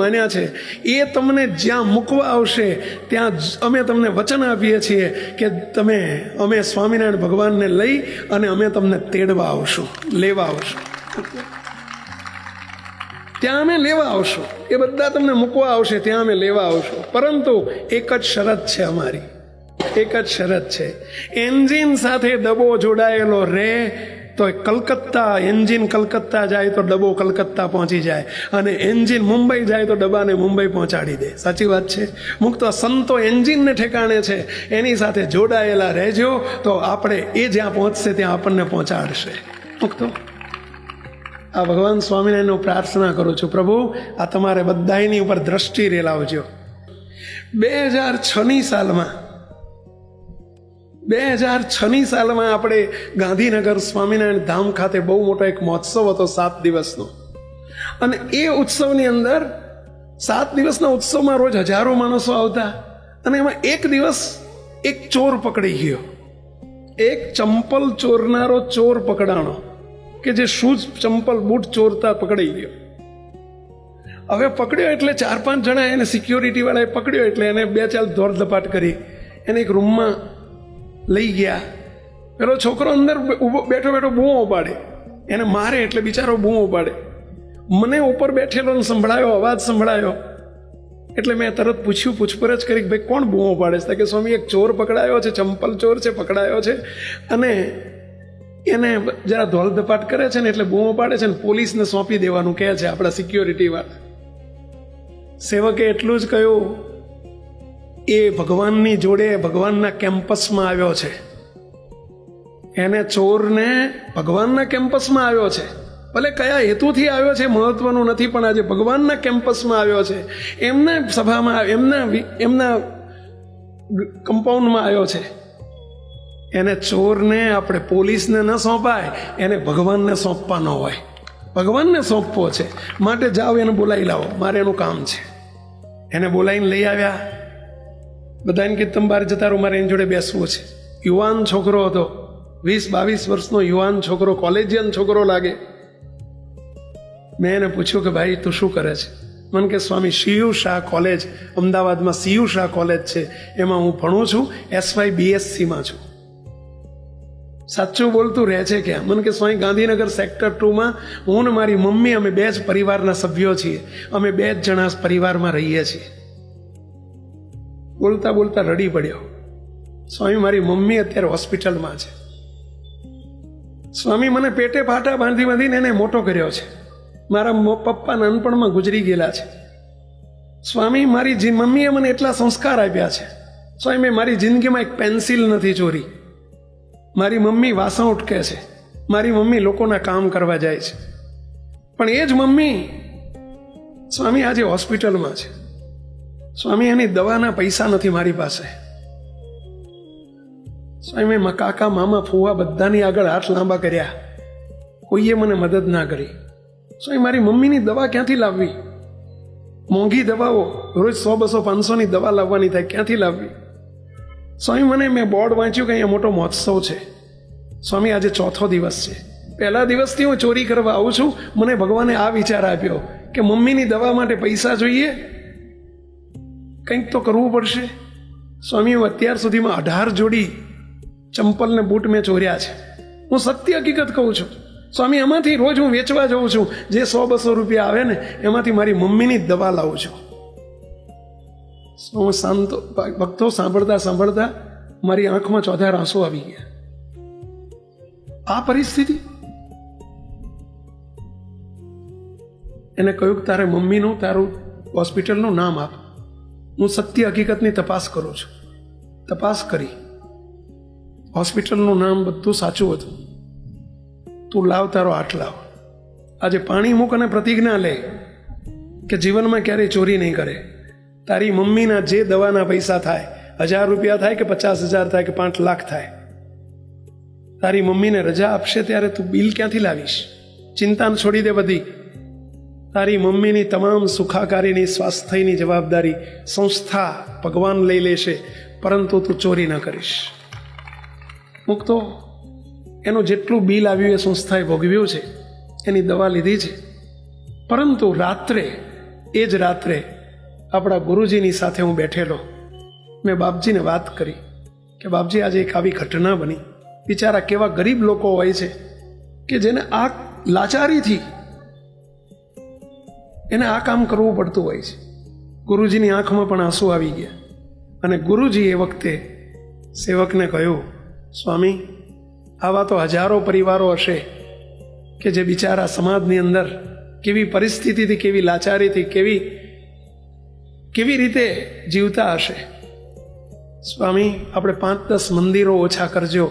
માન્યા છે, એ તમને જ્યાં મૂકવા આવશે ત્યાં અમે તમને વચન આપીએ છીએ કે અમે સ્વામિનારાયણ ભગવાનને લઈ અને અમે તમને તેડવા આવશું, લેવા આવશું. ત્યાં અમે લેવા આવશું. એ બધા તમને મૂકવા આવશે, ત્યાં અમે લેવા આવશું. પરંતુ એક જ શરત છે અમારી, એક જ શરત છે. એન્જિન સાથે ડબ્બો જોડાયેલો રહે તો એન્જિન કલકત્તા જાય તો ડબ્બો કલકત્તા પહોંચી જાય, અને એન્જિન મુંબઈ જાય તો ડબ્બાને મુંબઈ પહોંચાડી દે. સાચી વાત છે? મુક્ત સંતો એન્જિનને ઠેકાણે છે, એની સાથે જોડાયેલા રહેજો તો આપણે એ જ્યાં પહોંચશે ત્યાં આપણને પહોંચાડશે. મુક્તો આ ભગવાન સ્વામિનારાયણનો પ્રાર્થના કરું છું, પ્રભુ આ તમારે બધાની ઉપર દ્રષ્ટિ રેલાવજો. 2006ની સાલમાં આપણે ગાંધીનગર સ્વામિનારાયણ ધામ ખાતે બહુ મોટો એક મહોત્સવ હતો 7 દિવસનો. અને એ ઉત્સવની અંદર 7 દિવસના ઉત્સવમાં રોજ હજારો માણસો આવતા, અને એમાં એક દિવસ એક ચોર પકડી ગયો. એક ચંપલ ચોરનારો ચોર પકડાણો કે જે શૂઝ, ચંપલ, બૂટ ચોરતા પકડાઈ ગયો. હવે પકડ્યો એટલે 4-5 જણા એને સિક્યોરિટી વાળાએ પકડ્યો એટલે એને 2-4 દોડધપાટ કરી એને એક રૂમમાં લઈ ગયા. પેલો છોકરો અંદર બેઠો બૂમો પાડે, એને મારે એટલે બિચારો બૂમો પાડે. મને ઉપર બેઠેલો સંભળાયો, અવાજ સંભળાયો એટલે મેં તરત પૂછ્યું, પૂછપરછ કરી, ભાઈ કોણ બૂમો પાડે છે? કે સ્વામી એક ચોર પકડાયો છે, ચંપલ ચોર છે, પકડાયો છે, અને એને જરા ધોલધપાટ કરે છે ને એટલે બૂમો પાડે છે ને પોલીસને સોંપી દેવાનું કહે છે આપણા સિક્યોરિટી વાળા. સેવકે એટલું જ કહ્યું, એ ભગવાનની જોડે, ભગવાનના કેમ્પસમાં આવ્યો છે. એને ચોરને ભગવાનના કેમ્પસમાં આવ્યો છે. ભલે કયા હેતુથી આવ્યો છે મહત્વનું નથી, પણ આજે ભગવાનના કેમ્પસમાં આવ્યો છે, એમના સભામાં, એમના કમ્પાઉન્ડમાં આવ્યો છે. એને ચોરને આપણે પોલીસને ન સોંપાય, એને ભગવાનને સોંપવાનો હોય. ભગવાનને સોંપવો છે, માટે જાઓ એને બોલાવી લાવો, મારે એનું કામ છે. એને બોલાવીને લઈ આવ્યા. બધાને કીધું તમે બહાર જતા રહો, મારે એની જોડે બેસવું છે. યુવાન છોકરો હતો, 20-22 વર્ષનો યુવાન છોકરો, કોલેજિયન છોકરો લાગે. મેં એને પૂછ્યું કે ભાઈ તું શું કરે છે? મને કે સ્વામી CU શાહ કોલેજ, અમદાવાદમાં CU શાહ કોલેજ છે, એમાં હું ભણું છું, SY-BSc છું. સાચું બોલતું રહે છે ક્યાં? મને કે સ્વામી ગાંધીનગર સેક્ટર 2માં હું ને મારી મમ્મી, અમે 2 જ પરિવારના સભ્યો છીએ, અમે 2 જ જણા પરિવારમાં રહીએ છીએ. બોલતા બોલતા રડી પડ્યો. સ્વામી મારી મમ્મી અત્યારે હોસ્પિટલમાં છે. સ્વામી મને પેટે પાટા બાંધીને એને મોટો કર્યો છે. મારા પપ્પા નાનપણમાં ગુજરી ગયેલા છે. સ્વામી મારી મમ્મીએ મને એટલા સંસ્કાર આપ્યા છે. સ્વામી મેં મારી જિંદગીમાં એક પેન્સિલ નથી ચોરી. મારી મમ્મી વાસણ ઉટકે છે, મારી મમ્મી લોકોના કામ કરવા જાય છે, પણ એ જ મમ્મી સ્વામી આજે હોસ્પિટલમાં છે. સ્વામી એની દવાના પૈસા નથી મારી પાસે. સ્વામી મેં કાકા, મામા, ફુવા બધાની આગળ હાથ લાંબા કર્યા, કોઈએ મને મદદ ના કરી. સ્વામી મારી મમ્મીની દવા ક્યાંથી લાવવી? મોંઘી દવાઓ, રોજ 100, 200, 500ની દવા લાવવાની થાય, ક્યાંથી લાવવી? સ્વામી મેં બોર્ડ વાંચ્યું કે અહીંયા મોટો મહોત્સવ છે. સ્વામી આજે 4થો દિવસ છે. પહેલા દિવસથી હું ચોરી કરવા આવું છું. મને ભગવાને આ વિચાર આપ્યો કે મમ્મીની દવા માટે પૈસા જોઈએ, કંઈક તો કરવું પડશે. સ્વામી હું અત્યાર સુધીમાં 18 જોડી ચંપલ ને બૂટ મેં ચોર્યા છે. હું સત્ય હકીકત કહું છું. સ્વામી એમાંથી રોજ હું વેચવા જાઉં છું, જે 100-200 રૂપિયા આવે ને એમાંથી મારી મમ્મીની જ દવા લાવું છું. હું શાંત ભક્તો સાંભળતા મારી આંખમાં ચોધાર આંસુ આવી ગયા. આ પરિસ્થિતિ. એને કહ્યું કે તારે મમ્મીનું તારું હોસ્પિટલનું નામ આપ, હું સત્ય હકીકતની તપાસ કરું છું. તપાસ કરી, હોસ્પિટલનું નામ બધું સાચું હતું. તું લાવ, તારો હાથ લાવ, આજે પાણી મૂક અને પ્રતિજ્ઞા લે કે જીવનમાં ક્યારેય ચોરી નહીં કરે. તારી મમ્મીના જે દવાના પૈસા થાય, 1000 રૂપિયા થાય કે 50,000 થાય કે 5 લાખ થાય, તારી મમ્મીને રજા આપશે ત્યારે તું બિલ ક્યાંથી લાવીશ? ચિંતાને છોડી દે બધી. તારી મમ્મીની તમામ સુખાકારીની, સ્વાસ્થ્યની જવાબદારી સંસ્થા, ભગવાન લઈ લેશે, પરંતુ તું ચોરી ન કરીશ. મૂકતો એનું જેટલું બિલ આવ્યું એ સંસ્થાએ ભોગવ્યું છે, એની દવા લીધી છે. પરંતુ રાત્રે, એ જ રાત્રે આપણા ગુરુજીની સાથે હું બેઠેલો. મેં બાપજીને વાત કરી કે બાપજી, આજે એક આવી ઘટના બની. બિચારા કેવા ગરીબ લોકો હોય છે કે જેને આ લાચારીથી એને આ કામ કરવું પડતું હોય છે. ગુરુજીની આંખમાં પણ આંસુ આવી ગયા. અને ગુરુજી એ વખતે સેવકને કહ્યું, સ્વામી, આવા તો હજારો પરિવારો હશે કે જે બિચારા સમાજની અંદર કેવી પરિસ્થિતિથી, કેવી લાચારીથી, કેવી રીતે જીવતા હશે. સ્વામી, આપણે 5-10 મંદિરો ઓછા કરજો,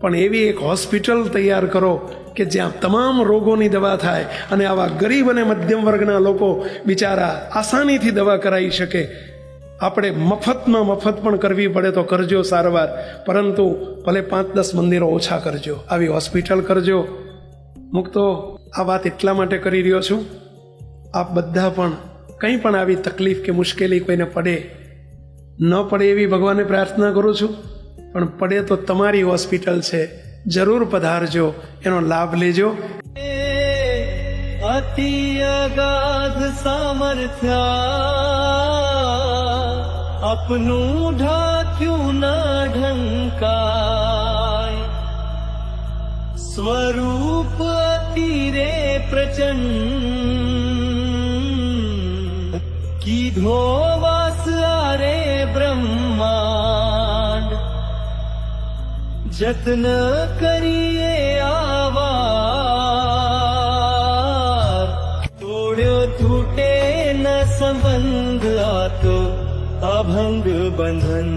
પણ એવી એક હોસ્પિટલ તૈયાર કરો કે જ્યાં તમામ રોગોની દવા થાય અને આવા ગરીબ અને મધ્યમ વર્ગના લોકો બિચારા આસાનીથી દવા કરાવી શકે. આપણે મફત પણ કરવી પડે તો કરજો સારવાર, પરંતુ ભલે 5-10 મંદિરો ઓછા કરજો, આવી હોસ્પિટલ કરજો. મુક્તો, આ વાત એટલા માટે કરી રહ્યો છું, આપ બધા પણ કંઈ પણ આવી તકલીફ કે મુશ્કેલી કોઈને પડે ન પડે એવી ભગવાનને પ્રાર્થના કરું છું. પણ પડે તો તમારી હોસ્પિટલ છે, જરૂર પધારજો, એનો લાભ લેજો. અતિ અગાધ સામર્થ્ય આપનું ઢાક્યું ના ઢંકાય, સ્વરૂપ અતિરે પ્રચંડ કીધો વાસ આરે બ્રહ્માંડ. જતન કરીએ આવાર, તોડ્યો તૂટે ન સંબંધ, આ તો અભંગ બંધન.